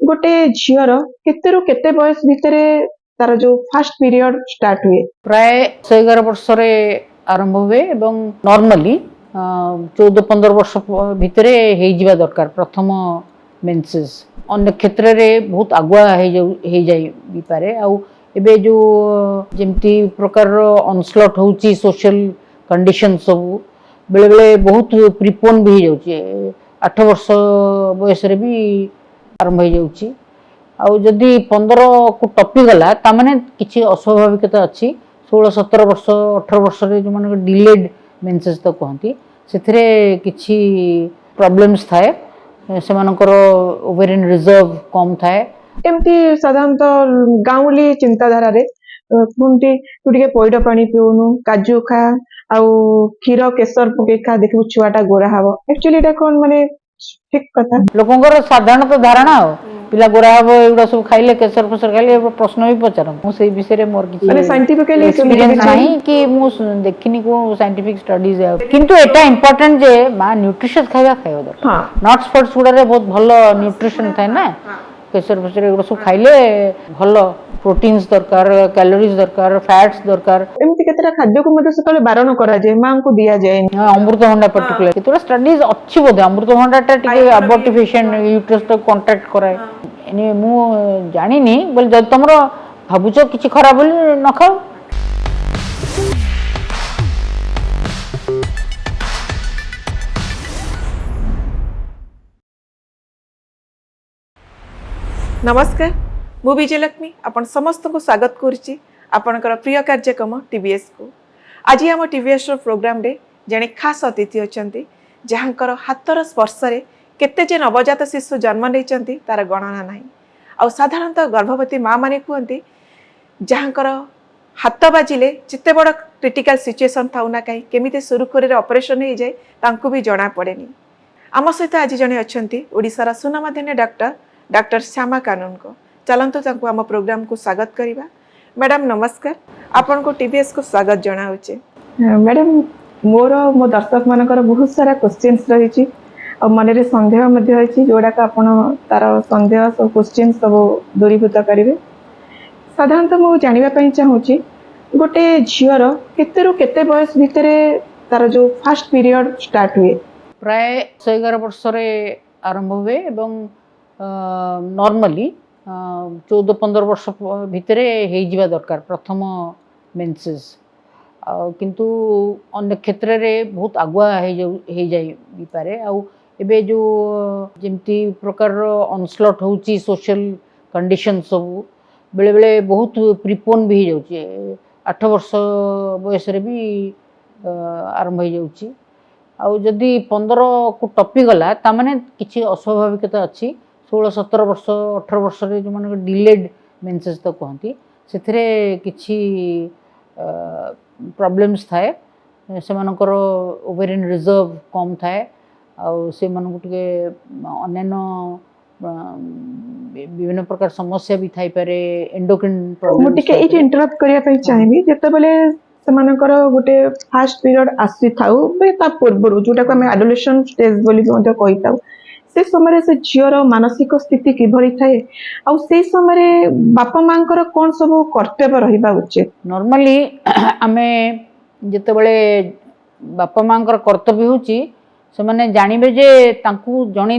गोटे झीर केते केते बयस भितर तार जो फास्ट पीरियड स्टार्ट हुए प्राय 11 वर्ष आरंभ हुए एवं नॉर्मली 14-15 वर्ष भितर हो दरकार प्रथम मेंसेस अन्य क्षेत्र में बहुत आगुआ हो जाई पारे आउ एबे जो जेमती प्रकार अनस्लट होची सोशल कंडीशन सब बेले बेले बहुत प्रिपोन भी हो जाउची 8 वर्ष बयस रे भी आरंभ हो जाउची आउ जदि 15 को टपी गला तामाने किछि अस्वाभाविकता अछि 16-17 वर्ष 18 वर्ष रे जो मन डिलेड मेंसेस तो कहती सेथिरे किछि प्रॉब्लम्स थाए सेमानकर ओवेरियन रिजर्व कम थाए एमती साधारणतः गाउली चिंताधारा रे पुंटी तू टिके पइड पानी पिउनु काजू खा आउ क्षीर केसर पके खा देखबु छुआटा गोरा हबो एक्चुअली एटा कोन माने ठीक कथा लोकंकर साधारणतः धारणा हो पिला गोरा हबो एगुडा सब खाइले केसर फेसर खाइले प्रश्न भी पचारम मु सेई विषय रे मोर किछि माने साइंटिफिकली एक्सपीरियंस नाही कि मु देखिनी को साइंटिफिक स्टडीज किंतु एटा इंपोर्टेंट जे मा न्यूट्रिशियस खाइबा खाइबो दरकार हां नट्स फूड्स गुडा रे बहुत भलो न्यूट्रिशन थाय ना केसर फेसर एगुडा सब खाइले भलो प्रोटीन्स दरकार कैलोरीज दरकार फैट्स दरकार एमती केतरा खाद्य को मते सकले बारण करा जाय मां को दिया जाय अमृतभंडा पर्टिकुलर केतरा स्टडीज अच्छी बोधे अमृतभंडा टा टिके अबॉर्टिफिकेशन यूट्रस तो कांटेक्ट कराए एनी मु जानि नी बोल जद तमरो भाबुचो किछि खराब बोली न खाओ नमस्कार मु विजयलक्ष्मी आपण समस्त को स्वागत करुच्ची आपणकर प्रिय कार्यक्रम टीवीएस को आज आम टीवीएस प्रोग्राम रे जड़े खास अतिथि अच्छा जहाँकर हाथर स्पर्श रे केते जे नवजात शिशु जन्म नहीं तार गणना ना आ साधारणतः गर्भवती माँ माने कहते जहाँकर हाथ बाजिले जिते बड़ क्रिटिकल सिचुएसन था ना कहीं केमी सुरुखुरी ऑपरेशन हो जाए तांकू भी जना पड़े आम सहित आज जड़े अच्छा ओडिशार सुनामधन्य डॉक्टर श्यामा कानून को चलतु तांको आम प्रोग्राम को स्वागत करिबा मैडम नमस्कार आपन को टीवीएस को स्वागत जना होचे मैडम मोर मो दर्शक मानकर बहुत सारा क्वेश्चंस रही छी और मन रे संदेह मध्ये होची जोडा का आपन तार संदेह सब क्वेश्चन सब दूरीभूत करिवे साधारणतः मो जानिबा पई चाहूची गोटे झियर केते बयस भितरे तार जो फास्ट पीरियड स्टार्ट हुए प्राय 11 वर्ष रे आरंभ हुए एवं नॉर्मली 14-15 वर्ष भितर हो दरकार प्रथम मेंसेस किंतु अन्य क्षेत्र में बहुत आगुआ हो जाई पारे आउ एबे जो जेमती प्रकार अनस्लट होची सोशल कंडीशन सब बेले बेले बहुत प्रिपोन भी हो जाउची 8 वर्ष बयस रे भी आरंभ हो जाउची आउ जदि 15 को टपी गला तामाने किछि अस्वाभाविकता अछि 16-17 वर्ष 18 वर्ष रे जो मन डिलेड मेंसेस तो कहती सेथिरे किछि प्रॉब्लम्स थाए सेमानकर ओवेरियन रिजर्व कम थाए आउ से मानक टिके अन्यान्य विभिन्न प्रकार समस्या भी थाई पारे एंडोक्राइन प्रॉब्लम मुटिके एठी इंटरप्ट करिया पई चाहिबी जेतेबेले सेमानकर गोटे फास्ट पीरियड आसी थाउ बे ता पूर्व जोटा को हम एडोलेशन स्टेज बोली भी कहि थाउ से समय से झीर मानसिक स्थिति किभली थाए आ से समय बापा मांकर कौन सब कर्तव्य रहिबा उचित नॉर्मली आमे जेतेबेले बापा मांकर कर्तव्य होची से माने जानिबे जे तांकू जणी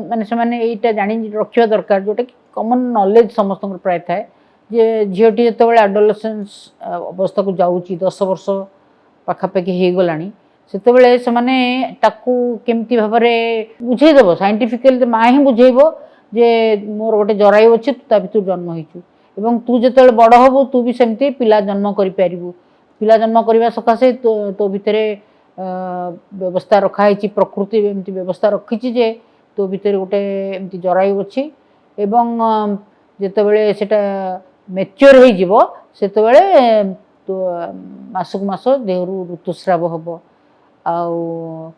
माने से माने एटा जानि रखिबा दरकार जोटा कि कॉमन नॉलेज समस्त प्राय थाए जे झीटी जेतेबेले एडोलेसेंस अवस्था को जाउची 10 वर्ष पाखापाखि हो गलानी सेतेबेले से माने ताकू केमती भाबरे बुझेई देबो साइंटिफिकली मां ही बुझेइबो जे मोर गोटे जरायु अछि तू ता भितर जन्म होइछु एवं तू जेतेबेले बड़ हबो तू भी सेमती पिला जन्म करि पारिबु पिला जन्म करबा सकासे तो भितरे व्यवस्था रखा है प्रकृति एमती व्यवस्था रखी जे तो भितर गोटे एमती जरायु अच्छी एवं जितेबले सेटा मैच्योर हो जिवो सेतेबेले तो मासक मास देहरु ऋतुस्राव हम आउ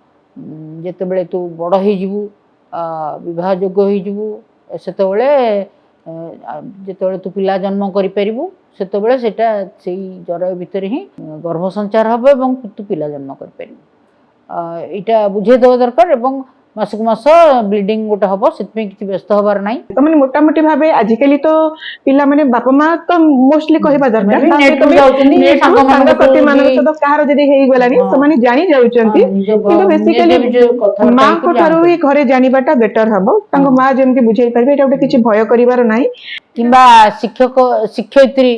जितेबले तू बड़ हो जिवु विवाह योग्य हो जिवु सेतेबले जितेबले तू पिला जन्म करि परिबु सेतेबले सेटा सेई जरायु भितर ही गर्भ संचार हम एवं तू पिला जन्म करि परिबु एटा बुझे देवा दरकार एवं मासक मास ब्लीडिंग गोटे हम से किसी व्यस्त हबार ना तो मैंने मोटामोटी भावे आजिकली तो पिला माने बापा माँ तो मोस्टली कहबा दरकार ସେମାନେ ବି net କୁ ଯାଉଛନ୍ତି, ସାଙ୍ଗସାଥୀ ମାନଙ୍କ ବି- ସହିତ କାହାର ଯଦି ହେଇଗଲାଣି ହଁ। ସେମାନେ ଜାଣି ଯାଉଛନ୍ତି କିନ୍ତୁ ବେସିକାଲି ମାଙ୍କ ଠାରୁ ହିଁ ଘରେ ଜାଣିବାଟା ବେଟର ହବ ତାଙ୍କ ମା ଯେମିତି ବୁଝେଇ ପାରିବେ ଏଟା ଗୋଟେ କିଛି ଭୟ କରିବାର ନାହିଁ କିମ୍ବା ଶିକ୍ଷକ ଶିକ୍ଷୟିତ୍ରୀ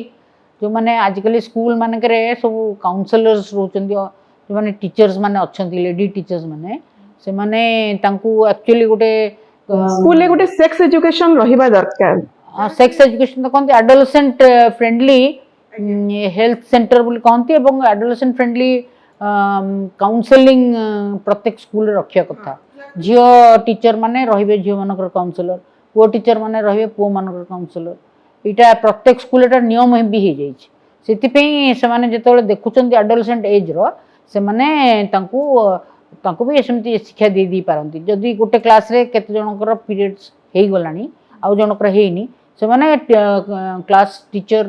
ଯେଉଁମାନେ ଆଜିକାଲି ସ୍କୁଲ ମାନଙ୍କରେ ସବୁ କାଉନସେଲର୍ସ ରହୁଛନ୍ତି ଯେଉଁମାନେ ଟିଚର୍ସ ମାନେ ଅଛନ୍ତି ଲେଡି ଟିଚର୍ସ ମାନେ ସେମାନେ ତାଙ୍କୁ ଆକ୍ଚୁଆଲି ଗୋଟେ ସ୍କୁଲରେ ଗୋଟେ ସେକ୍ସ ଏଜୁକେସନ ରହିବା ଦରକାର ସେକ୍ସ ଏଜୁକେସନ ତ କହନ୍ତି ଆଡୋଲସେଣ୍ଟ ଫ୍ରେଣ୍ଡଲି ହେଲ୍ଥ ସେଣ୍ଟର ବୋଲି କହନ୍ତି ଏବଂ ଆଡୋଲସେଣ୍ଟ ଫ୍ରେଣ୍ଡଲି କାଉନସେଲିଂ ପ୍ରତ୍ୟେକ ସ୍କୁଲରେ ରଖିବା କଥା ଝିଅ ଟିଚର ମାନେ ରହିବେ ଝିଅ ମାନଙ୍କର କାଉନସେଲର ପୁଅ ଟିଚର ମାନେ ରହିବେ ପୁଅ ମାନଙ୍କର କାଉନସେଲର ଏଇଟା ପ୍ରତ୍ୟେକ ସ୍କୁଲ ଏଟା ନିୟମ ବି ହେଇଯାଇଛି ସେଥିପାଇଁ ସେମାନେ ଯେତେବେଳେ ଦେଖୁଛନ୍ତି ଆଡୋଲସେଣ୍ଟ ଏଜ୍ର ସେମାନେ ତାଙ୍କୁ ବି ସେମିତି ଶିକ୍ଷା ଦେଇ ପାରନ୍ତି ଯଦି ଗୋଟେ କ୍ଲାସ୍ରେ କେତେ ଜଣଙ୍କର ପିରିୟଡ଼୍ସ ହେଇଗଲାଣି ଆଉ ଜଣଙ୍କର ହେଇନି ସେମାନେ କ୍ଲାସ୍ ଟିଚର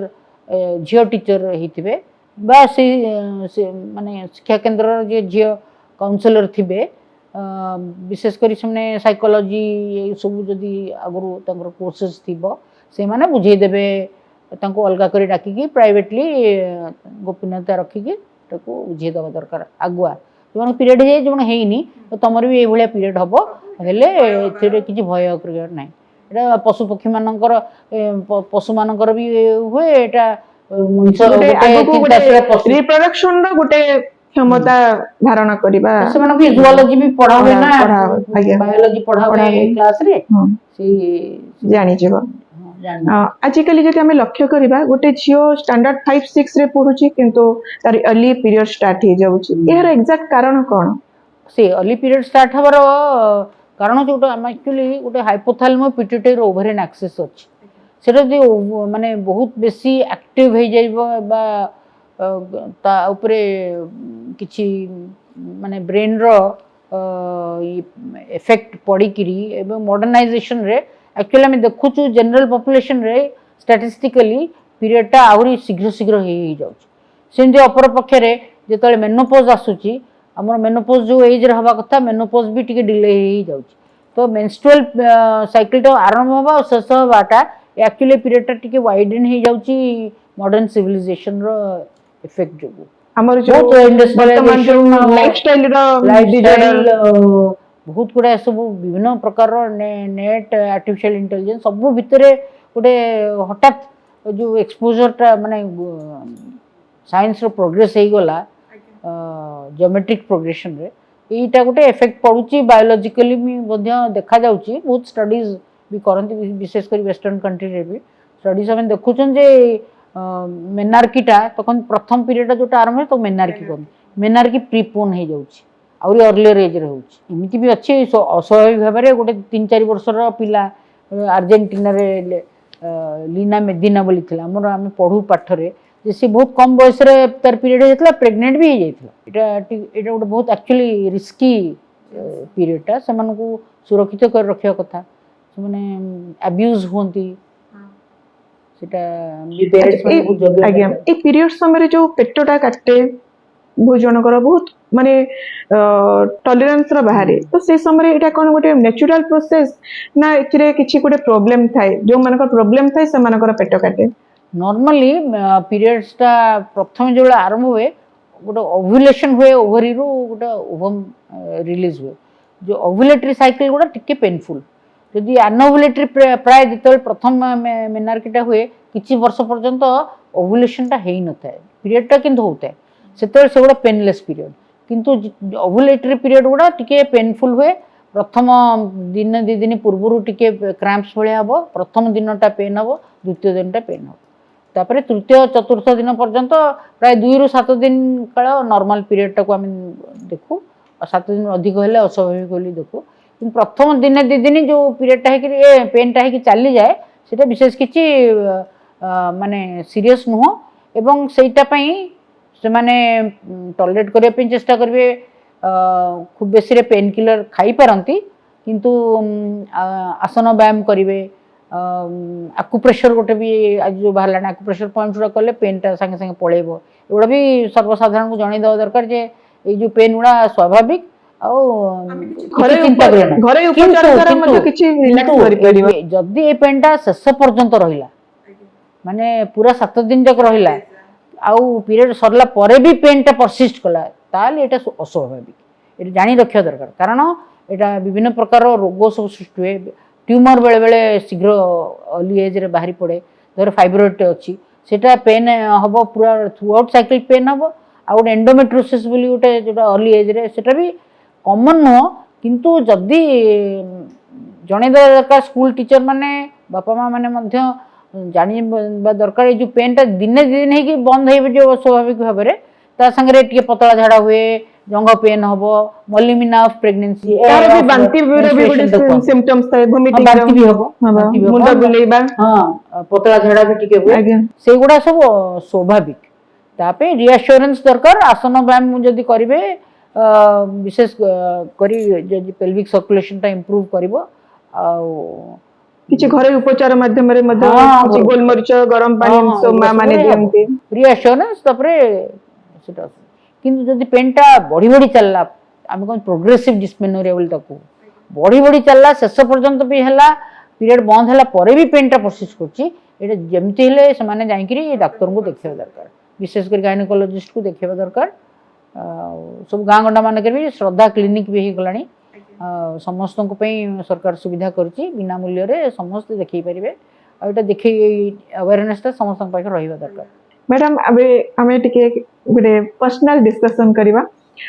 ଝିଅ ଟିଚର ହେଇଥିବେ ବା ସେ ମାନେ ଶିକ୍ଷା କେନ୍ଦ୍ରର ଯିଏ ଝିଅ କାଉନସେଲର ଥିବେ ବିଶେଷ କରି ସେମାନେ ସାଇକୋଲୋଜି ଏସବୁ ଯଦି ଆଗରୁ ତାଙ୍କର କୋର୍ସେସ୍ ଥିବ ସେମାନେ ବୁଝେଇଦେବେ ତାଙ୍କୁ ଅଲଗା କରି ଡାକିକି ପ୍ରାଇଭେଟଲି ଗୋପନୀୟତା ରଖିକି ତାକୁ ବୁଝେଇ ଦେବା ଦରକାର ଆଗୁଆ ଯେଉଁମାନେ ପିରିୟଡ଼ ହେଇଯାଏ ଯେଉଁମାନେ ହେଇନି ତମର ବି ଏଇଭଳିଆ ପିରିୟଡ଼ ହବ ହେଲେ ଏଥିରେ କିଛି ଭୟ କରିବାର ନାହିଁ ଏଇଟା ପଶୁପକ୍ଷୀ ମାନଙ୍କର ପଶୁମାନଙ୍କର ବି ହୁଏ ଏଇଟା ରିପ୍ରଡକ୍ସନ ର ଗୋଟେ କ୍ଷମତା ଧାରଣ କରିବା ସେମାନଙ୍କୁ ଜୁଓଲୋଜି ବି ପଢା ହୁଏ ନା ବାୟୋଲୋଜି ପଢା ହୁଏ କ୍ଲାସରେ ଜାଣିଯିବ ଆଜିକାଲି ଯଦି ଆମେ ଲକ୍ଷ୍ୟ କରିବା ଗୋଟେ ଝିଅ ଷ୍ଟାଣ୍ଡାର୍ଡ 5-6 ରେ ପଢୁଛି କିନ୍ତୁ ତାର अर्ली ପିରିୟଡ ଷ୍ଟାର୍ଟ ହେଇଯାଉଛି ଏହାର ଏକ୍ସାକ୍ଟ କାରଣ କ'ଣ ସେ अर्ली ପିରିୟଡ ଷ୍ଟାର୍ଟ ହବାର କାରଣ ଯୋଉଟା ଆମେ ଆକ୍ଚୁଆଲି ଗୋଟେ ହାଇପୋଥାଲାମସ ପିଟ୍ୟୁଟାରୀ ଓଭାରିଆନ୍ ଆକ୍ସିସ୍ ଅଛି ସେଟା ଯଦି ମାନେ ବହୁତ ବେଶୀ ଆକ୍ଟିଭ ହେଇଯାଇବ ବା ତା ଉପରେ କିଛି ମାନେ ବ୍ରେନ୍ର ଏଫେକ୍ଟ ପଡ଼ିକିରି ଏବଂ ମଡର୍ଣ୍ଣାଇଜେସନରେ ଆକ୍ଚୁଆଲି ଆମେ ଦେଖୁଛୁ ଜେନେରାଲ ପପୁଲେସନରେ ଷ୍ଟାଟିଷ୍ଟିକାଲି ପିରିୟଡ଼ଟା ଆହୁରି ଶୀଘ୍ର ଶୀଘ୍ର ହେଇଯାଉଛି ସେମିତି ଅପର ପକ୍ଷରେ ଯେତେବେଳେ ମେନୋପୋଜ ଆସୁଛି ଆମର ମେନୋପୋଜ ଯେଉଁ ଏଜ୍ରେ ହେବା କଥା ମେନୋପୋଜ ବି ଟିକେ ଡିଲେ ହେଇଯାଉଛି ତ ମେନଷ୍ଟ୍ରୁଆଲ ସାଇକେଲଟା ଆରମ୍ଭ ହେବା ଆଉ ଶେଷ ହେବାଟା ଆକ୍ଚୁଆଲି ପିରିୟଡ଼ଟା ଟିକେ ୱାଇଡେନ୍ ହେଇଯାଉଛି ମଡର୍ଣ୍ଣ ସିଭିଲାଇଜେସନର ଇଫେକ୍ଟ ଯୋଗୁଁ ଆମର ବହୁତ ଗୁଡାଏ ସବୁ ବିଭିନ୍ନ ପ୍ରକାରର ନେଟ୍ ଆର୍ଟିଫିସିଆଲ ଇଣ୍ଟେଲିଜେନ୍ସ ସବୁ ଭିତରେ ଗୋଟେ ହଠାତ୍ ଯେଉଁ ଏକ୍ସପୋଜରଟା ମାନେ ସାଇନ୍ସର ପ୍ରୋଗ୍ରେସ ହେଇଗଲା ଜିଓମେଟ୍ରିକ୍ ପ୍ରୋଗ୍ରେସନରେ ଏଇଟା ଗୋଟେ ଏଫେକ୍ଟ ପଡୁଛି ବାୟୋଲୋଜିକାଲି ବି ମଧ୍ୟ ଦେଖାଯାଉଛି ବହୁତ ଷ୍ଟଡିଜ ବି କରନ୍ତି ବିଶେଷ କରି ୱେଷ୍ଟର୍ଣ୍ଣ କଣ୍ଟ୍ରିରେ ବି ଷ୍ଟଡିଜ ଆମେ ଦେଖୁଛନ୍ତି ଯେ ମେନାର୍କିଟା ତখন ପ୍ରଥମ ପିରିୟଡଟା ଯୋଉଟା ଆରମ୍ଭ ହୁଏ ତ ମେନାର୍କି କହନ୍ତି ମେନାର୍କି ପ୍ରିପୋନ୍ ହେଇଯାଉଛି ଆହୁରି अर्ଲିयर ଏଜ୍ରେ ହେଉଛି ଏମିତି ବି ଅଛି ଅସ୍ୱାଭାବିକ ଭାବରେ ଗୋଟେ 3-4 ବର୍ଷର ପିଲା ଆର୍ଜେଣ୍ଟିନାରେ ଲିନା ମେଦିନା ବୋଲି ଥିଲା ଆମର ଆମେ ପଢୁ ପାଠରେ ଯେ ସେ ବହୁତ କମ୍ ବୟସରେ ତାର ପିରିୟଡ଼ ହେଇଯାଇଥିଲା ପ୍ରେଗନେଣ୍ଟ ବି ହେଇଯାଇଥିଲା ଏଇଟା ଗୋଟେ ବହୁତ ଆକ୍ଚୁଆଲି ରିସ୍କି ପିରିୟଡ଼ଟା ସେମାନଙ୍କୁ ସୁରକ୍ଷିତ କରି ରଖିବା କଥା ସେମାନେ ଆବ୍ୟୁଜ୍ ହୁଅନ୍ତି ସେଟା ଆଜ୍ଞା ଏ ପିରିୟଡ଼ ସମୟରେ ଯୋଉ ପେଟଟା କାଟେ ବହୁତ ଜଣଙ୍କର ବହୁତ ମାନେ ଟଲରାନ୍ସ ର ବାହାରେ ତ ସେ ସମୟରେ ଏଇଟା କ'ଣ ଗୋଟେ ନ୍ୟାଚୁରାଲ ପ୍ରୋସେସ ନା ଏଥିରେ କିଛି ଗୋଟେ ପ୍ରୋବ୍ଲେମ ଥାଏ ଯୋଉମାନଙ୍କର ପ୍ରୋବ୍ଲେମ ଥାଏ ସେମାନଙ୍କର ପେଟ କାଟେ ନର୍ମାଲି ପିରିୟଡ୍ସଟା ପ୍ରଥମେ ଯେତେବେଳେ ଆରମ୍ଭ ହୁଏ ଗୋଟେ ଓଭୁଲେସନ ହୁଏ ଓଭରିରୁ ଗୋଟେ ଓଭମ ରିଲିଜ ହୁଏ ଯୋଉ ଓଭୁଲେଟରୀ ସାଇକେଲ ଗୁଡ଼ା ଟିକେ ପେନଫୁଲ ଯଦି ଆନଓଭୁଲେଟରୀ ପ୍ରାୟ ଯେତେବେଳେ ପ୍ରଥମ ମେନାର୍କିଟା ହୁଏ କିଛି ବର୍ଷ ପର୍ଯ୍ୟନ୍ତ ଓଭୁଲେସନଟା ହେଇନଥାଏ ପିରିୟଡଟା କିନ୍ତୁ ହଉଥାଏ ସେତେବେଳେ ସେଗୁଡ଼ା ପେନଲେସ୍ ପିରିୟଡ଼ କିନ୍ତୁ ଓଭୁଲେଟରୀ ପିରିୟଡ଼ ଗୁଡ଼ା ଟିକେ ପେନଫୁଲ ହୁଏ ପ୍ରଥମ ଦିନ 2 ଦିନ ପୂର୍ବରୁ ଟିକେ କ୍ରାମ୍ପସ୍ ଭଳିଆ ହେବ ପ୍ରଥମ ଦିନଟା ପେନ୍ ହେବ ଦ୍ୱିତୀୟ ଦିନଟା ପେନ୍ ହେବ ତାପରେ ତୃତୀୟ ଚତୁର୍ଥ ଦିନ ପର୍ଯ୍ୟନ୍ତ ପ୍ରାୟ 2ରୁ 7 ଦିନ କାଳ ନର୍ମାଲ ପିରିୟଡ଼ଟାକୁ ଆମେ ଦେଖୁ ଆଉ 7 ଦିନ ଅଧିକ ହେଲେ ଅସ୍ୱାଭାବିକ ବୋଲି ଦେଖୁ କିନ୍ତୁ ପ୍ରଥମ ଦିନେ 2 ଦିନ ଯେଉଁ ପିରିୟଡ଼ଟା ହେଇକି ପେନ୍ଟା ହେଇକି ଚାଲିଯାଏ ସେଇଟା ବିଶେଷ କିଛି ମାନେ ସିରିୟସ୍ ନୁହଁ ଏବଂ ସେଇଟା ପାଇଁ ସେମାନେ ଟଲରେଟ୍ କରିବା ପାଇଁ ଚେଷ୍ଟା କରିବେ খুব বেশিরে পেন কিলর খাইপারନ୍ତି কিন্তু আসন ব্যায়াম କରିବେ ଆକୁପ୍ରେସର ଗୋଟେ ବି ଆଜି ଯେଉଁ ବାହାରିଲାଣି ଆକୁପ୍ରେସର ପଏଣ୍ଟ ଗୁଡ଼ା କଲେ ପେନ୍ଟା ସାଙ୍ଗେ ସାଙ୍ଗେ ପଳେଇବ ଏଗୁଡ଼ା ବି ସର୍ବସାଧାରଣଙ୍କୁ ଜଣାଇ ଦେବା ଦରକାର ଯେ ଏଇ ଯେଉଁ ପେନ୍ ଗୁଡ଼ା ସ୍ୱାଭାବିକ ଘରୋଇ ଉପଚାର ଦ୍ୱାରା ମଧ୍ୟ କିଛି ରିଲାକ୍ସ କରିପାରିବ। ଯଦି ଏ ପେନ୍ଟା ଶେଷ ପର୍ଯ୍ୟନ୍ତ ରହିଲା ମାନେ ପୁରା 7 ଦିନ ଯାକ ରହିଲା ଆଉ ପିରିୟଡ଼ ସରିଲା ପରେ ବି ପେନ୍ଟା ପରସିଷ୍ଟ କଲା ତାହେଲେ ଏଇଟା ଅସ୍ୱାଭାବିକ। ଏଇଟା ଜାଣି ରଖିବା ଦରକାର କାରଣ ଏଇଟା ବିଭିନ୍ନ ପ୍ରକାର ରୋଗ ସବୁ ସୃଷ୍ଟି ହୁଏ। ଟ୍ୟୁମର ବେଳେବେଳେ ଶୀଘ୍ର अर्ली एज्रे बाहरी पड़े धर फाइब्रोइड अच्छी सेटा पेन हम पूरा थ्रू आउट साइकिल पेन हम आउ एंडोमेट्रोसिस बोली गोटे जो अर्ली एज्रे सेटा भी कमन नुह किंतु जदि जन दरकार स्कूल टीचर माने बापा माँ मैंने जाना दरकार ये जो पेनटा दिने दिन ही बंद हो स्वाभाविक भाव में ता संगे टे पतला झाड़ा हुए जंग पेन हम मलिमिना ऑफ प्रेगनेंसी बांती भी सिम्पटम्स थाए वोमिटिंग बांती भी हम मुंड बुलेइबा हां पतला झाड़ा भी टिके हुए से गुडा सब स्वाभाविक तापे रिएश्योरेंस दरकार आसन व्यायाम जदि करिवे विशेष करी जदि पेल्विक सर्कुलेशन टा इंप्रूव करिवो आ किछि घरे उपचार माध्यम रे मध्य किछि गोलमरिच गरम पानी सो मा माने दियंती रिएश्योरेंस तपरे सेटा किंतु जदि पेनटा बढ़ी बढ़ी चलला आम कौन प्रोग्रेसिव डिस्मेनोरिया बोली ताकू बढ़ी बढ़ी चलला शेष पर्यंत भी हैला पीरियड बंद हैला परे भी पेनटा परसिस्ट करछि एटा जेमति हेले से माने जाई करी डॉक्टर को देखिबा दरकार विशेष कर गायनेकोलॉजिस्ट को देखिबा दरकार सब गाँ गंडा मान भी श्रद्धा क्लिनिक भी हो गलानी समस्त सरकार सुविधा करछि बिना मूल्य रे समस्त देखै परिबे आ एटा देखै अवेयरनेस ता समस्त पाखे रहिबा दरकार। मैडम अबे हमें टिके गोटे पर्सनल डिस्कशन करबा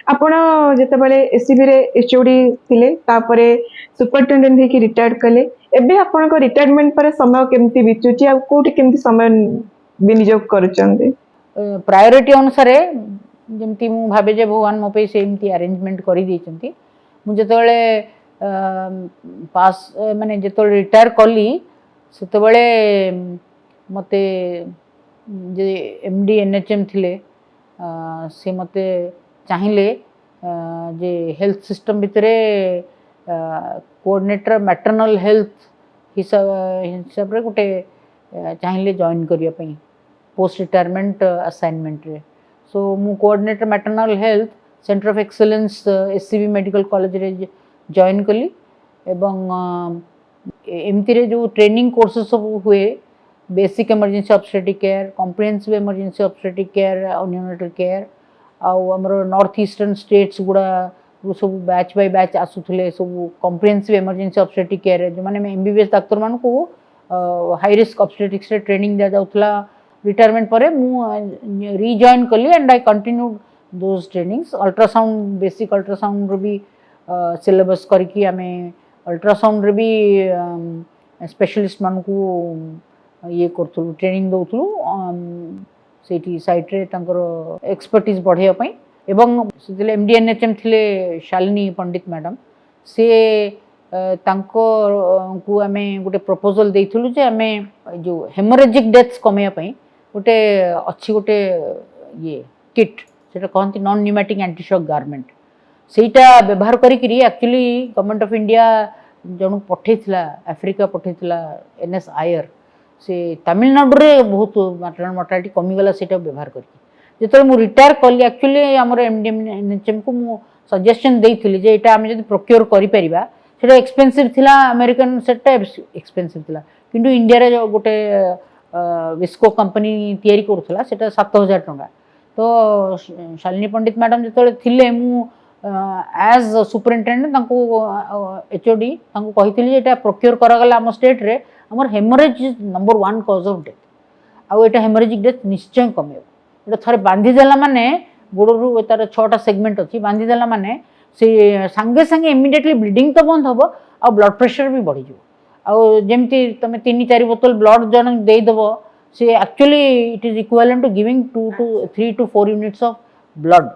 आपण जते बेले एसीबी रे एचओडी थिले तापरे सुपरिटेंडेंट हे कि रिटायर्ड कले एबे आपण को रिटायरमेंट पर समय केमती बिचुची आ कोठी केमती समय विनियोग करूचंदे प्रायोरिटी अनुसार जमती मु भाबे जे भगवान मो पे सेमती अरेंजमेंट करी दैचंती मु जतबेले पास माने जतबेले रिटायर कली सेतबेले मते जे एमडी एनएचएम थिले से मते चाहिए जे हेल्थ सिस्टम भितरे कोऑर्डिनेटर मैटरनल हेल्थ हिसाब रे गोटे चाहिए जॉइन करिया पई पोस्ट रिटायरमेंट असाइनमेंट रे सो मु coordinator maternal health centre of excellence SCB medical college रे जॉइन कली एवं एमती रे जो ट्रेनिंग कोर्सेस सब हुए basic emergency obstetric care comprehensive emergency obstetric care neonatal care आमर नॉर्थ ईस्टर्न स्टेट्स गुड़ा सब बैच बाय बैच आसुले सब कॉम्प्रिहेंसिव इमरजेंसी ऑब्स्टेट्रिक केयर जो मैंने एमबीबीएस डाक्तर मान को हाई रिस्क ऑब्स्टेट्रिक्स रे ट्रेनिंग दिया जाउथला रिटायरमेंट पर मु रिजॉइन कली and I continued those trainings ultrasound basic ultrasound भी सिलेबस करके आम अल्ट्रासाउंड रे भी स्पेशलिस्ट मान को ये करथुलु ट्रेनिंग दउथुलु सेठी साइट रे तांकर एक्सपर्टीज बढ़िया पई एवं सेले एमडीएनएचएम थिले शालिनी पंडित मैडम से तांको को आमे गोटे प्रपोजल देइथुलु जे आमे जो हेमोरेजिक डेथ्स कमेया पई गोटे अच्छी गोटे ये किट सेटा कहंती non pneumatic anti shock garment सेटा व्यवहार करी एक्चुअली गवर्नमेंट ऑफ इंडिया जणु पठेथिला अफ्रीका पठेथिला एनएस आयर से तमिलनाडु रे बहुत मैटरनल मोर्टालिटी कमीगला से व्यवहार करके जो मुझे रिटायर कली एक्चुअली आम एमडीएनएचएम को मु सजेशन देइथिली जे एटा आमे जदि प्रोक्योर करि परिबा सेटा एक्सपेंसिव थिला अमेरिकन सेटा एक्सपेंसिव थिला किंतु इंडिया रे जो गोटे विस्को कंपनी तयारी करथला सेटा 7000 टंका तो शालिनी पंडित मैडम जतले थिले मु एज सुपरिटेंडेंट तांको एचओडी तांको कहिथिली एटा प्रोक्योर करागला आम स्टेट रे हमर haemorrhage is number 1 cause of death आउ एटा हेमोरेजिक डेथ निश्चय कमेबो एटा थरे बांधी देला माने गोड़रू तार 6टा सेगमेंट अछि बांधी देला माने से संगे संगे इमिडिएटली ब्लीडिंग तो बंद हबो आ ब्लड प्रेशर भी बढ़ी जो आउ जेमती तमे 3-4 बोतल ब्लड जन दे देबो से actually it is equivalent to giving 3 to 4 units of blood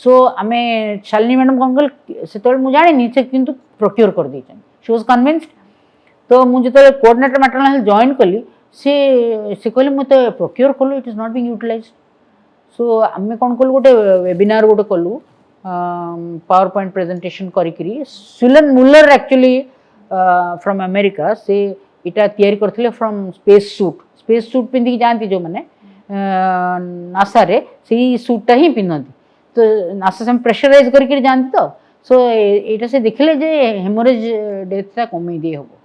so आमे शालिनी मैडम कंगल सेतल मु जानि नि से किंतु प्रोक्योर कर दैछन शी वाज कन्विंस्ड तो मुझे जो कोऑर्डिनेटर मैटरनल हेल्थ जॉइन कली से कहले मत प्रोक्योर कलु it is not being utilised so आम कौन कलु गोटे वेबिनार गोटे कलु पावर पॉइंट प्रेजेंटेशन करी सुलन मुलर एक्चुअली फ्रॉम अमेरिका से इटा तैयारी करथिले फ्रॉम स्पेस सूट पिंधि जानती जो माने नासा रे से सूटटा ही पिंधती तो नासा से प्रेशराइज करके जानती तो सो एटा से देखले जे हेमोरेज डेथटा कमे दे हबो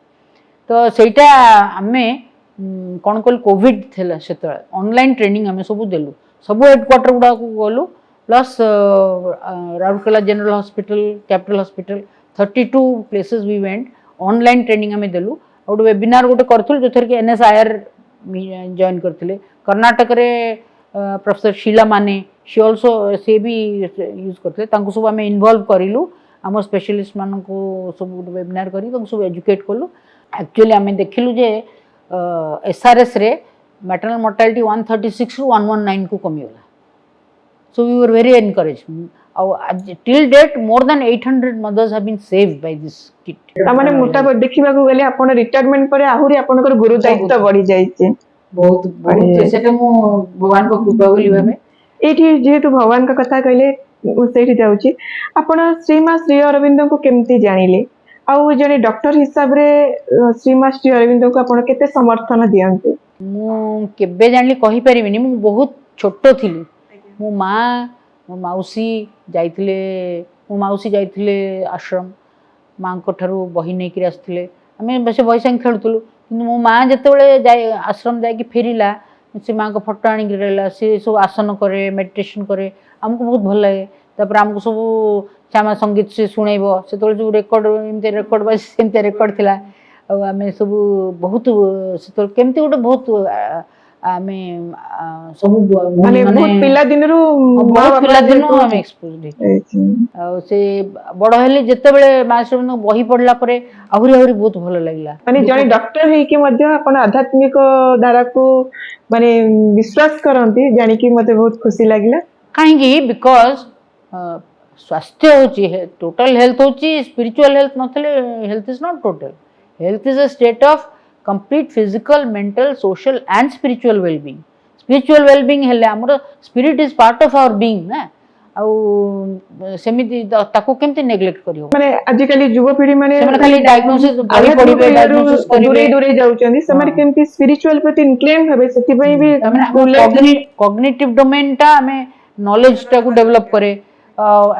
तो सेटा आमे कौन कल कोविड थिला सेत ऑनलाइन ट्रेनिंग आमे सब देलु सब हेडक्वार्टर गुडा को गलु plus Rourkela general hospital capital hospital 32 places we went online training आमे देलु और वेबिनार गोटे करथुल जो थर के एनएसआईआर जॉइन करथिले कर्नाटक रे प्रोफेसर शीला माने शी आल्सो से भी यूज करथिले तांको सब आमे इन्वॉल्व करिलु आम स्पेशलिस्ट मान को सब वेबिनार करी सब एजुकेट कलु एक्चुअली आम देखिलु जे एसआरएस रे मैटरनल मोर्टालिटी 136 रु 119 को कमीगला so we were very encourage till date more than 800 mothers have been saved by this kit माने मोटा देखिबा को गेले आपण रिटायरमेंट परे आहुरी आपनकर गुरु दायित्व बढ़ी जाइछे बहुत बहुत सेटा मो भगवान को कृपा बोली भाबे एठी जेहेतु भगवान का कथा कहले सेठी जाउची आपण श्रीमा श्री अरविंद को केमती जानिले आउ जने डॉक्टर हिसाब रे श्रीमा श्री अरविंद को आपण केते समर्थन दियंते मु केबे जानली कहि परिबिनी मु बहुत छोटो थिली मो मौसी जाइथिले आश्रम माँ को ठारू बही नहीं कि आसते आम बस बही संगे खेलुलु कि मो माँ जिते जाए आश्रम जाकि फेरला से माँ को फोटो आणिक रहा सी सब आसन करे मेडिटेशन करे आमको बहुत भल लगे तापर आमको सब श्यामा संगीत से शुणेब से जो रेकर्ड एमती रेकर्ड बाज सेमती रेकर्ड थिला आम सब बहुत से केमती गोटे बहुत आमे सब माने बहुत पिला दिन रो बहुत पिला दिन हम एक्सपोज से बड़ हेले जते बेले मास्टर बही पढ़ला परे आहुरी आहुरी बहुत भलो लागला माने जने डॉक्टर हे कि मध्य अपन आध्यात्मिक धारा को माने विश्वास करंती जानि कि मते बहुत खुशी लागला काहेकि बिकॉज स्वास्थ्य होची है टोटल हेल्थ होची स्पिरिचुअल हेल्थ नथले health is not total health is a state of complete physical mental social and spiritual well-being हेले हमर spirit is part of our being ना सेमिति ताको केमति नेग्लेक्ट करियो माने आजिकली युवा पीढ़ी माने खाली डायग्नोसिस बड़ी पड़िबे डायग्नोसिस करिबे दूरे जाउचंदी समार केमति स्पिरिचुअल प्रति इनक्लेम हेबे सेति पई भी कॉग्निटिव डोमेन टा हमें नॉलेज टा को डेवलप करे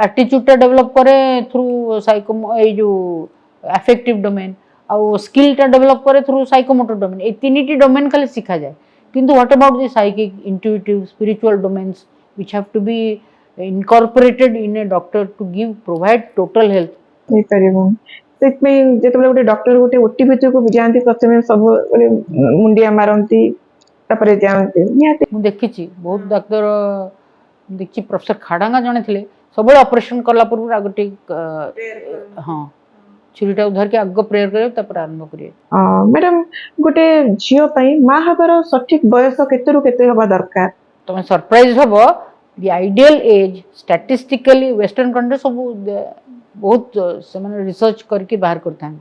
एटीट्यूड टा डेवलप करे थ्रू साइको ए जो अफेक्टिव डोमेन और स्किल टा डेवलप करे थ्रू साइकोमोटर डोमेन ए तीनटी डोमेन खाली सिखा जाए किंतु what about the psychic intuitive spiritual domains which have to be incorporated in a doctor to give provide total health नहीं परिबो सेत में जेतबे गोटे डॉक्टर गोटे ओटीपी को जानती प्रथमे सब मुंडिया मारंती तापरे जानते मु देखिछि बहुत डॉक्टर देखि प्रोफेसर खाडांगा जने थिले सबले ऑपरेशन करला पूर्व आगटे हां छुरीटा उधर के आग प्रेयर करे तापर आरंभ करिए मैडम गोटे झियो पई मां हबर सठिक बयस केतेरु केते हबा दरकार तमे सरप्राइज हबो the ideal as statistically western country सब बहुत से माने रिसर्च करके बाहर करथां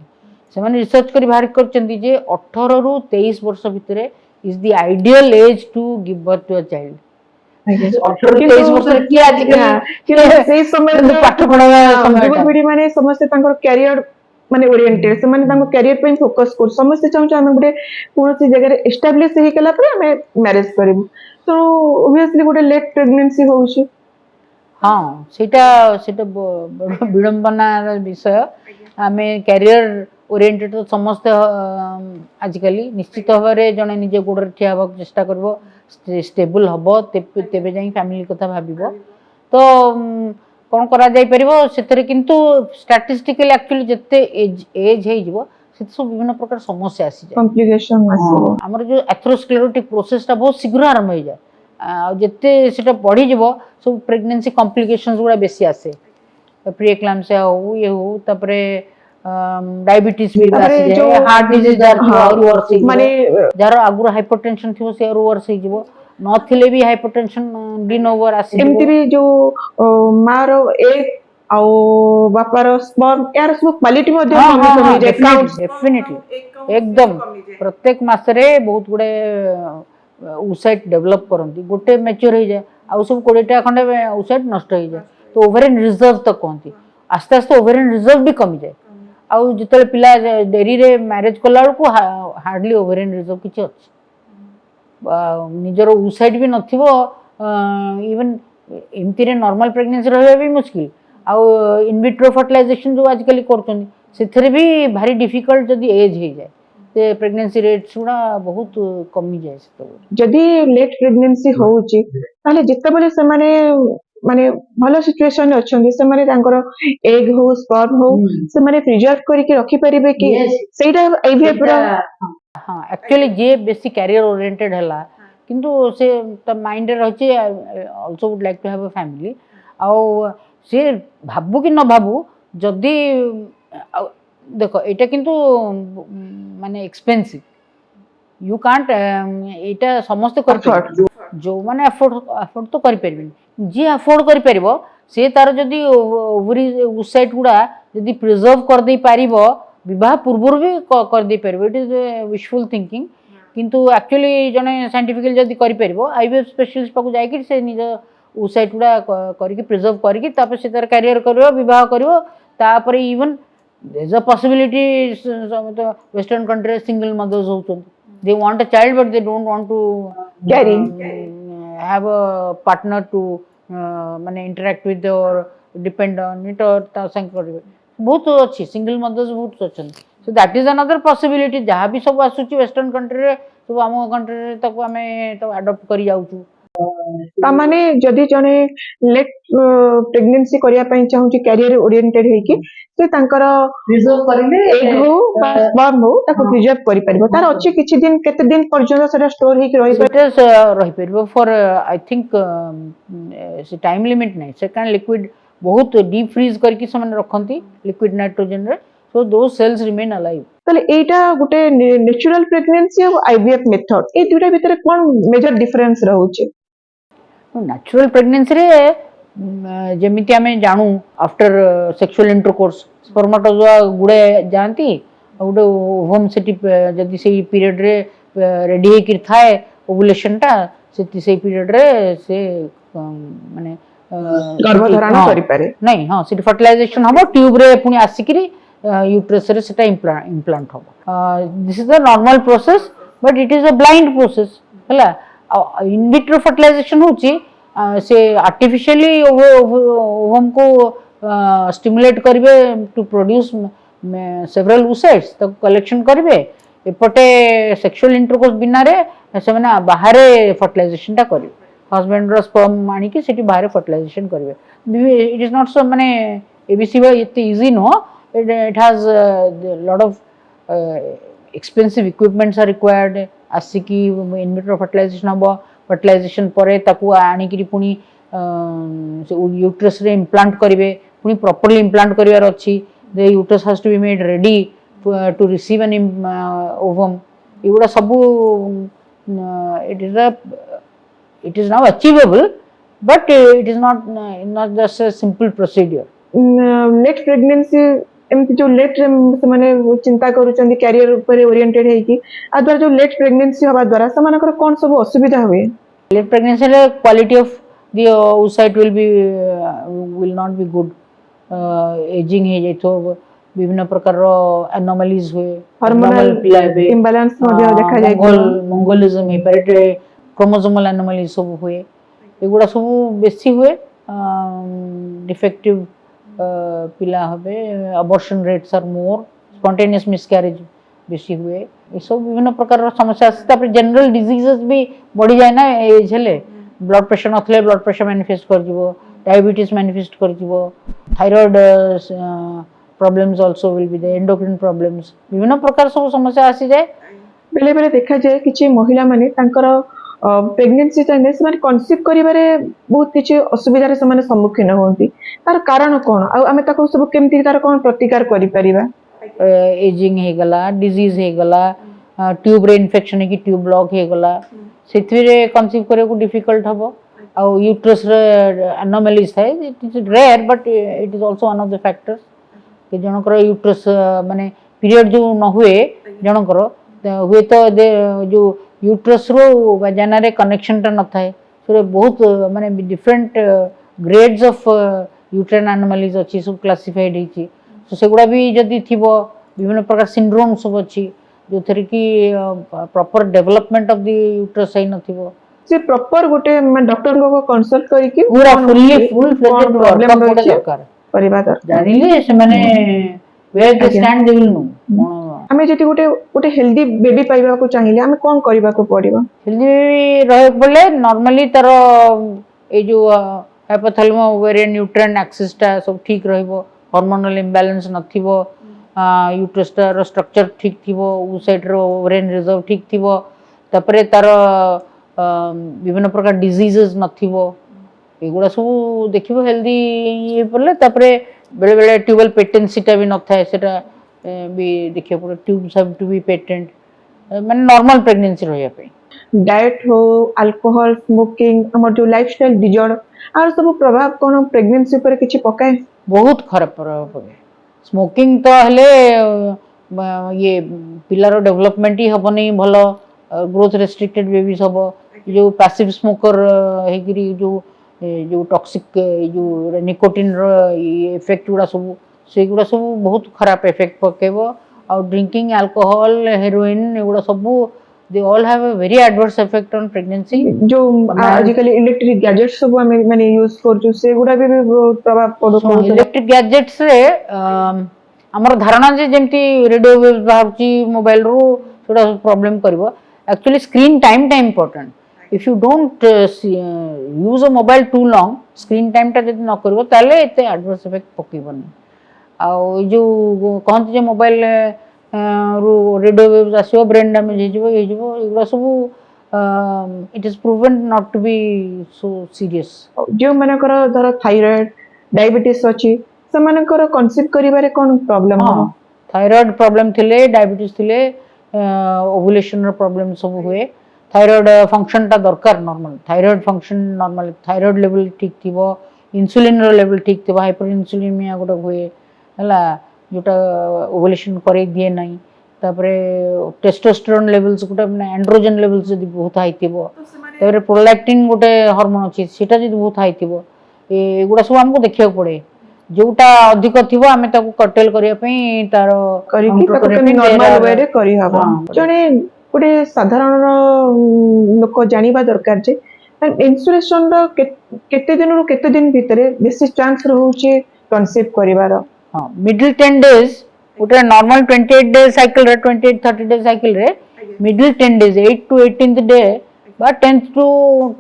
से माने रिसर्च करी बाहर करचंदी जे 18 रु 23 वर्ष भितरे is the ideal age to give birth to a child 18 वर्ष की आजिकल से समय पाठ पढ़ा समय युवा पीढ़ी माने समस्त तांकर कैरियर माने ओरिएंटेड से माने तांको कैरियर पे फोकस कर समस्त चाहू हम गोटे कोनोसी जगह रे एस्टैब्लिश हे केला पर हमें मैरिज करिबु तो ऑब्वियसली गोटे लेट प्रेगनेंसी होउची हां सेटा विडंबना विषय हमें कैरियर ओरिएंटेड तो समस्त आजिकली निश्चित भाव जने निजे गोड़े ठिया होगा चेष्टा करबो स्टेबल हबो तेबे जाई फैमिली कथा भाबिबो तो कौन करा जाई परिबो सेतरे किंतु स्टैटिस्टिकली एक्चुअली जत्ते एज हे जिवो सेत सब विभिन्न प्रकार समस्या आसी जाय कॉम्प्लिकेशन आसी हमर जो एथेरोस्क्लेरोटिक प्रोसेस ता बहुत शीघ्र आरंभ हो जाय जत्ते सेटा बढ़ी जिवो सब प्रेगनेंसी कॉम्प्लिकेशंस गुडा बेसी आसे प्री एक्लाम्सिया हो ये हो तपरे डायबिटीज भी आसी जाय हार्ट डिजीज और वर्स माने जार आगुर हाइपरटेंशन थिवो से और वर्स हे जिवो नथिले भी हाइपरटेंशन डिन ओवर आसी एमती भी जो मारो एक आ बापार स्पर्म यार सब क्वालिटी मध्ये कमी जाय डेफिनेटली एकदम प्रत्येक मास रे बहुत गुडे ओसाइट डेवलप करंती गोटे मैच्योर हो जाए आ सब 20 टा खंडे ओसाइट नष्ट हो जाए तो ओवरियन रिजर्व तक कहती आस्ते आस्ते ओवरियन रिजर्व भी कमी जाए आउ जिते पिला डेरी रे मैरिज कला को हार्डली ओवरियन रिजर्व किछि अछि निजर ओसाइट भी नथिबो इवन एमती रे नॉर्मल प्रेगनेंसी रहबे भी मुश्किल आउ इनविट्रो फर्टिलाइजेशन जो आजकल कर से भी भारी डिफिकल्ट जदि एज हो जाए ते प्रेगनेंसी रेट्स गुड़ा बहुत कमी जाए से जदि लेट प्रेगनेंसी होउची ताले जितबेले से माने भलो सिचुएशन अछंदी से माने तांकर एग हो स्पर्म हो से माने प्रिजर्व करके रखि परिबे कि सेटा आईवीएफ रो हाँ एक्चुअली जे बेसी कैरियर ओरिएंटेड हला किंतु से त माइंड रे रहची also would like to have a family आउ से भाबू कि न भाबू जदि देखो एटा किंतु माने एक्सपेंसिव यू कांट एटा समस्त कर जो माने अफोर्ड तो करि परबिन जी अफोर्ड करि परबो से तार जदि ओवरी साइट गुडा जदि प्रिजर्व कर दे पारिबो विवाह पूर्व भी कर दे परबो इट इज विशफुल थिंकिंग किंतु एक्चुअली जने साइंटिफिकली जदि करि परबो आईवीएफ स्पेशलिस्ट पाकु जाय कि से निज उ साइट गुडा करके प्रिजर्व करके तापर से तार करियर करबो विवाह करबो तापर even there's a possibility some of the western countries single mothers also they want a child but they don't want to carry have a partner to माने interact with or depend on it or ता संग करबे बहुत अच्छी single mothers बहुत अच्छन so that is another possibility जहाँ भी सब आसुची वेस्टर्न कंट्री रे सब आम कंट्री रे तक हमें तो अडॉप्ट करी जाउछु तामाने जदि जने लेट प्रेगनेंसी करिया पई चाहूची कैरियर ओरिएंटेड है कि से तांकर रिजर्व करले एग हो स्पर्म हो ताको प्रिजर्व करि परबो तार अछि किछि दिन केते दिन पर्यंत सेटा स्टोर हे कि रहि रही परबो फॉर आई थिंक से टाइम लिमिट नै से कान लिक्विड बहुत डीप फ्रीज करके समान रखंती लिक्विड नाइट्रोजन रे सो दो सेल्स रिमेन अलाइव तले एटा गुटे नेचुरल प्रेगनेंसी और आईवीएफ मेथड ए दुटा भीतर कोन मेजर डिफरेंस रहउची नेचुरल प्रेगनेंसी रे जेमिति आमे जानू आफ्टर सेक्सुअल इंटरकोर्स स्पर्माटोजोआ गुडे जानती गुडे ओवम सेटी जदी से पीरियड रे रेडी हे कि थाए ओवुलेशन टा से पीरियड रे से माने गर्भधारण करि पारे नहीं हां सिटी फर्टिलाइजेशन हबो ट्यूब रे पुनी आसिकरी यूट्रस रे सेटा इम्प्लांट हबो this is the normal process but it is a blind process हला इन विट्रो फर्टिलाइजेशन होची से आर्टिफिशियली ओवम को स्टिमुलेट करिवे टू प्रोड्यूस सेवरल oocytes तो कलेक्शन करिवे एपटे सेक्सुअल इंटरकोर्स बिना रे से माने बाहर फर्टिलाइजेशन टा करिवे हस्बैंड रो स्पर्म आनी कि सेठी बाहर फर्टिलाइजेशन करिवे इट इज नॉट सो माने एबीसी वा इतने easy no it has lot of expensive equipments are required आसिकी इन विट्रो फर्टिलाइजेशन हबो फर्टिलाइजेशन परे ताकू आनी कि पुनी यूट्रस रे इम्प्लांट करिवे पुनी प्रॉपर्ली इम्प्लांट करिवार अछि the uterus has to be made ready to receive an ovum एगुडा सब it is now achievable but it is not just a simple procedure late pregnancy एमती जो लेट से माने चिंता करूचंदी कैरियर ऊपर ओरिएंटेड है कि आ द्वारा जो लेट प्रेगनेंसी हवा द्वारा समानकर कोन सब असुविधा हुए लेट प्रेगनेंसी रे quality of the oocyte will not be good ageing हे जेतो विभिन्न प्रकार रो एनोमलीज हुए हार्मोनल इम्बैलेंस मध्ये देखा जाय मंगोलिज्म हे पर क्रोमोसोमल एनोमलीज सब हुए एगुडा सब बेसी हुए डिफेक्टिव पिला हबे abortion rates are more spontaneous miscarriage बेसी हुए ये सब विभिन्न प्रकार रो समस्या तापर जनरल डिजीजेस भी बढ़ी जाय ना एज हेले ब्लड प्रेशर नथले ब्लड प्रेशर मैनिफेस्ट कर जिवो डायबिटीज मैनिफेस्ट कर जिवो thyroid problems also will be the endocrine problems विभिन्न प्रकार सब समस्या आसी जाय बेले बेले देखा जाय किछि महिला माने तांकर प्रेगनेंसी टाइम से माने कन्सीव करिबारे बहुत किछि असुविधार से माने सम्मुखीन होंती तार कारण कोन आ हमें ताको सब केमती तार कोन प्रतिकार करि परिबा एजिंग हे गला डिजीज हे गला ट्यूब रे इन्फेक्शन हे कि ट्यूब ब्लॉक हे गला सेथिरे कन्सीव करे को डिफिकल्ट हबो आ यूट्रस रे एनोमलीज है it is rare but it is also one of the factors कि जनकर यूट्रस माने पीरियड जो न हुए जनकर हुए तो जो यूट्रस रो वजाना रे कनेक्शन टा न थाए so बहुत माने different grades of uterine anomalies अछि सब क्लासिफाइड हिची so सेगुडा भी जदी थिबो विभिन्न प्रकार सिंड्रोम सब अछि जो थरी की proper development of the uterus है न थिबो से प्रॉपर गोटे डॉक्टर को कंसल्ट करी कि पूरा फुल फ्लेजेड प्रॉब्लम दरकार କରିବା ଦରକାର ଜାଣିଲେ ସେମାନେ where they ଆଜ୍ଞା। stand they will know କଣ ଆମେ ଯଦି ଗୋଟେ ଗୋଟେ ହେଲ୍ଦି ବେବି ପାଇବାକୁ ଚାହିଁଲେ ଆମେ କଣ କରିବାକୁ ପଡିବ? ହେଲ୍ଦି ରହିବାକୁ ପଡ଼ିଲେ ନର୍ମାଲି ତାର ଏଇ ଯୋଉ ହାଇପୋଥାଲାମସ ଓଭେରିଆନ୍ ନ୍ୟୁଟ୍ରିଏଣ୍ଟ ଆକ୍ସେସଟା ସବୁ ଠିକ୍ ରହିବ, ହର୍ମୋନାଲ ଇମ୍ବାଲାନ୍ସ ନଥିବ, ୟୁଟ୍ରସ୍ଟାର ଷ୍ଟ୍ରକ୍ଚର ଠିକ୍ ଥିବ, ଉ ସାଇଡ୍ର ଓଭେରିଆନ୍ ରିଜର୍ଭ ଠିକ୍ ଥିବ, ତାପରେ ତାର ବିଭିନ୍ନ ପ୍ରକାର ଡିଜିଜେସ୍ ନଥିବ, ଏଗୁଡ଼ା ସବୁ ଦେଖିବ ହେଲ୍ଦି ଇଏ ପଡ଼ିଲେ। ତାପରେ ବେଳେବେଳେ ଟ୍ୟୁବଲ୍ ପେଟେନ୍ସିଟା ବି ନଥାଏ, ସେଟା ବି ଦେଖିବାକୁ ପଡ଼ିବ। Tubes have two B patent, ମାନେ ନର୍ମାଲ ପ୍ରେଗନେନ୍ସି ରହିବା ପାଇଁ। डाइट हो, अल्कोहल, स्मोकिंग, हमर जो लाइफस्टाइल डिजॉर्डर आर सब प्रभाव कोन प्रेगनेंसी पर किछि पकाए? बहुत खराब प्रभाव पड़े। स्मोकिंग तो हेले ये पिलार डेवलपमेंट ही हबनी भल, ग्रोथ रेस्ट्रिक्टेड बेबीज हब, जो पैसिव स्मोकर हेगिरी जो टॉक्सिक जो निकोटिन रो इफेक्ट गुड़ा सब से गुड़ा सब बहुत खराब इफेक्ट पकेबो। और ड्रिंकिंग अल्कोहल, हेरोइन एगुड़ा सब they all have a very adverse effect on pregnancy. जो आजिकल इलेक्ट्रिक गैजेट सब हमें माने यूज कर जो से गुड़ा भी बहुत प्रभाव पड़ो। इलेक्ट्रिक गैजेट्स रे हमर धारणा जे जेमती रेडियो वेव्स बाहरची मोबाइल रो थोड़ा प्रॉब्लम करबो। एक्चुअली स्क्रीन टाइम टा important. If you don't use a mobile too long, screen time टा जदि न करबो ताले एते एडवर्स इफेक्ट पकेबनी। आ जो कहंत जे मोबाइल रो रेडियो वेव्स आसीबो, ब्रेन डैमेज हे जिवो एगुला सब it is proven not to be so serious. जो मानकर धर थायराइड, डायबिटीज अछि, से मानकर कन्सीव करिबारे कोन प्रॉब्लम हो? थायराइड प्रॉब्लम थिले, डायबिटीज थिले, ओवुलेशन रो प्रॉब्लम सब हुए। थायराइड फंक्शन टा दरकार normal, thyroid function normal, thyroid level ठीक थिबो, इंसुलिन रो लेवल ठीक थिबो, हाइपर इंसुलिनिमिया गोटे हुए हला जोटा ओवुलेशन करे दिए नहीं। तापरे टेस्टोस्टेरोन लेवल्स गोटे माने एंड्रोजन लेवल्स जदी बहुत हाई थिबो, तापरे प्रोलैक्टिन गोटे हार्मोन अछि सेटा जदी बहुत हाई थिबो, एगुड़ा सब हमको देखिया पड़े। जोटा अधिक थिबो आमे ताको कंट्रोल करिया पई तारो करिकि ताको केमि नॉर्मल वे रे करि हबो। जने गोटे साधारण लोक जानिबा दरकार जे इंसुलेशन रो केते दिन रो केते दिन भितरे बेसी चांस रहउची कन्सीव करिवार? हां, मिडिल 10 डेज गोटे नॉर्मल 28 डेज साइकिल रे, 28-30 डेज साइकिल रे middle 10 days 8 to 18th day बा 10th टू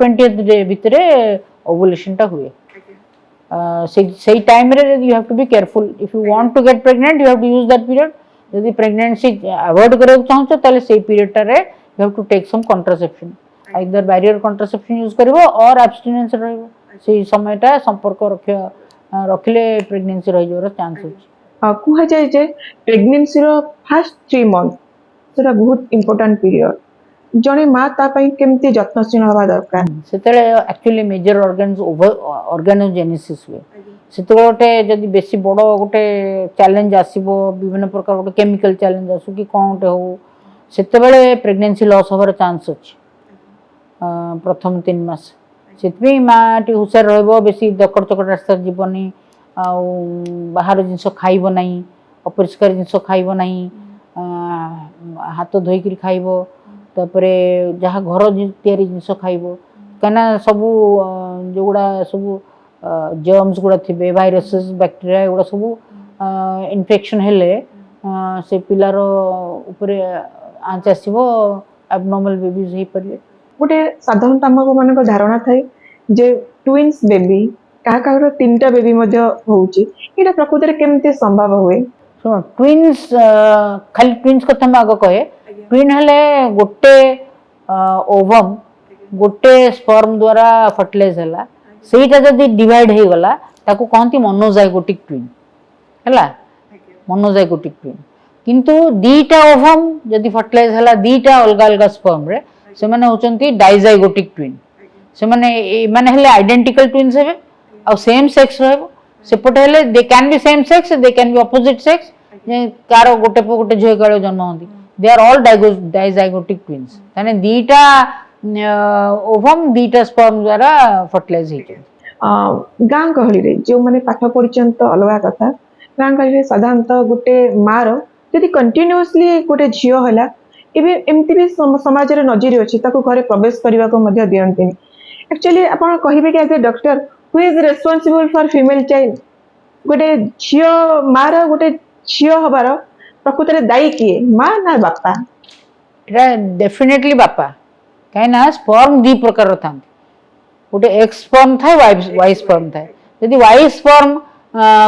20th डे भितरे ओवुलेशन टा हुए। सही टाइम रे you have to be careful. If you want to get pregnant you have to use that period. यदि pregnancy avoid करबो चाहछो ताले सेही पीरियड टा रे you have to take some contraception, either barrier contraception use करबो और एब्स्टिनेंस रहबो। सेही समयटा संपर्क रखिले प्रेगनेंसी रहि जोर चांस होछि। कुहा जाय जे प्रेगनेंसी रो फर्स्ट 3 मंथ सेटा बहुत इंपोर्टेंट पीरियड। जने मां ता पई केमती जत्नशील हवा दरकार? सेतले एक्चुअली मेजर ऑर्गन्स ऑर्गेनोजेनेसिस हुए। सेते गोटे जदी बेसी बड़ गोटे चैलेंज आसीबो, विभिन्न प्रकार गोटे केमिकल चैलेंज आसु कि कोन गोटे हो, सेते बेले प्रेगनेंसी लॉस होबार चांस अछि प्रथम 3 मास। सेतबे माटी हुशार रहबो, बेसी दकड़ चकड़ रास्ता जीवनी, आ बाहर जिंस खाइबो नाही, अपरिष्कार जिंस खाइबो नाही, हाथ धोई करी खाइबो, तापरे जहाँ घर तैयारी जिंस खाइबो। कना सबु जोगुड़ा सबु जर्म्स गुड़ा थिबे, वायरसेस, बैक्टीरिया एगुड़ा सबु इन्फेक्शन हेले से पिलार ऊपर आंच आसीबो, एबनॉर्मल बेबीज हे परिबे। गोटे साधारण तमको मानक धारणा थाए जे ट्विन्स बेबी कहा कहा 3टा बेबी मध्ये होउची, एटा प्रकृति रे केमते संभव हुए? सुनो, ट्विन्स खाली ट्विन्स कथा में आगो कहे, ट्विन हेले गोटे ओवम गोटे स्पर्म द्वारा फर्टिलाइज हैला, सेटा जदी डिवाइड हे गला ताको कहंती मोनोजाइगोटिक ट्विन हैला, मोनोजाइगोटिक ट्विन। किंतु दीटा ओवम जदी फर्टिलाइज हैला दीटा अलगा अलगा स्पर्म रे, से माने होचंती डाइजाइगोटिक ट्विन। से माने माने हेले आइडेंटिकल ट्विन्स हेबे आ सेम सेक्स रहबो। सेपटे हेले they can be same sex, they can be opposite sex, जे कारो गोटे पो गोटे झियो कालो जन्म होंदी, they are all dizygotic twins. ताने दीटा ओवम दीटा स्पर्म द्वारा फर्टिलाइज हे। गां गहली रे जो माने पाठ पढिचन तो अलगा कथा, गां गहली रे साधारणतः गोटे मार यदि कंटिन्यूअसली गोटे झियो होला, एबे एमती भी समाज रे नजर अछि, ताको घरे प्रवेश करबा को मध्य दियंतिनी। एक्चुअली आपण कहिबे कि as a doctor who is responsible for female child, गोटे झियो मार गोटे झियो हबार प्रकृत दायी किए माँ ना बापा एटा डेफिनेटली बापा कहीं ना स्पर्म दी प्रकार था गोटे एक्स स्पर्म था वाई स्पर्म था यदि वाई स्पर्म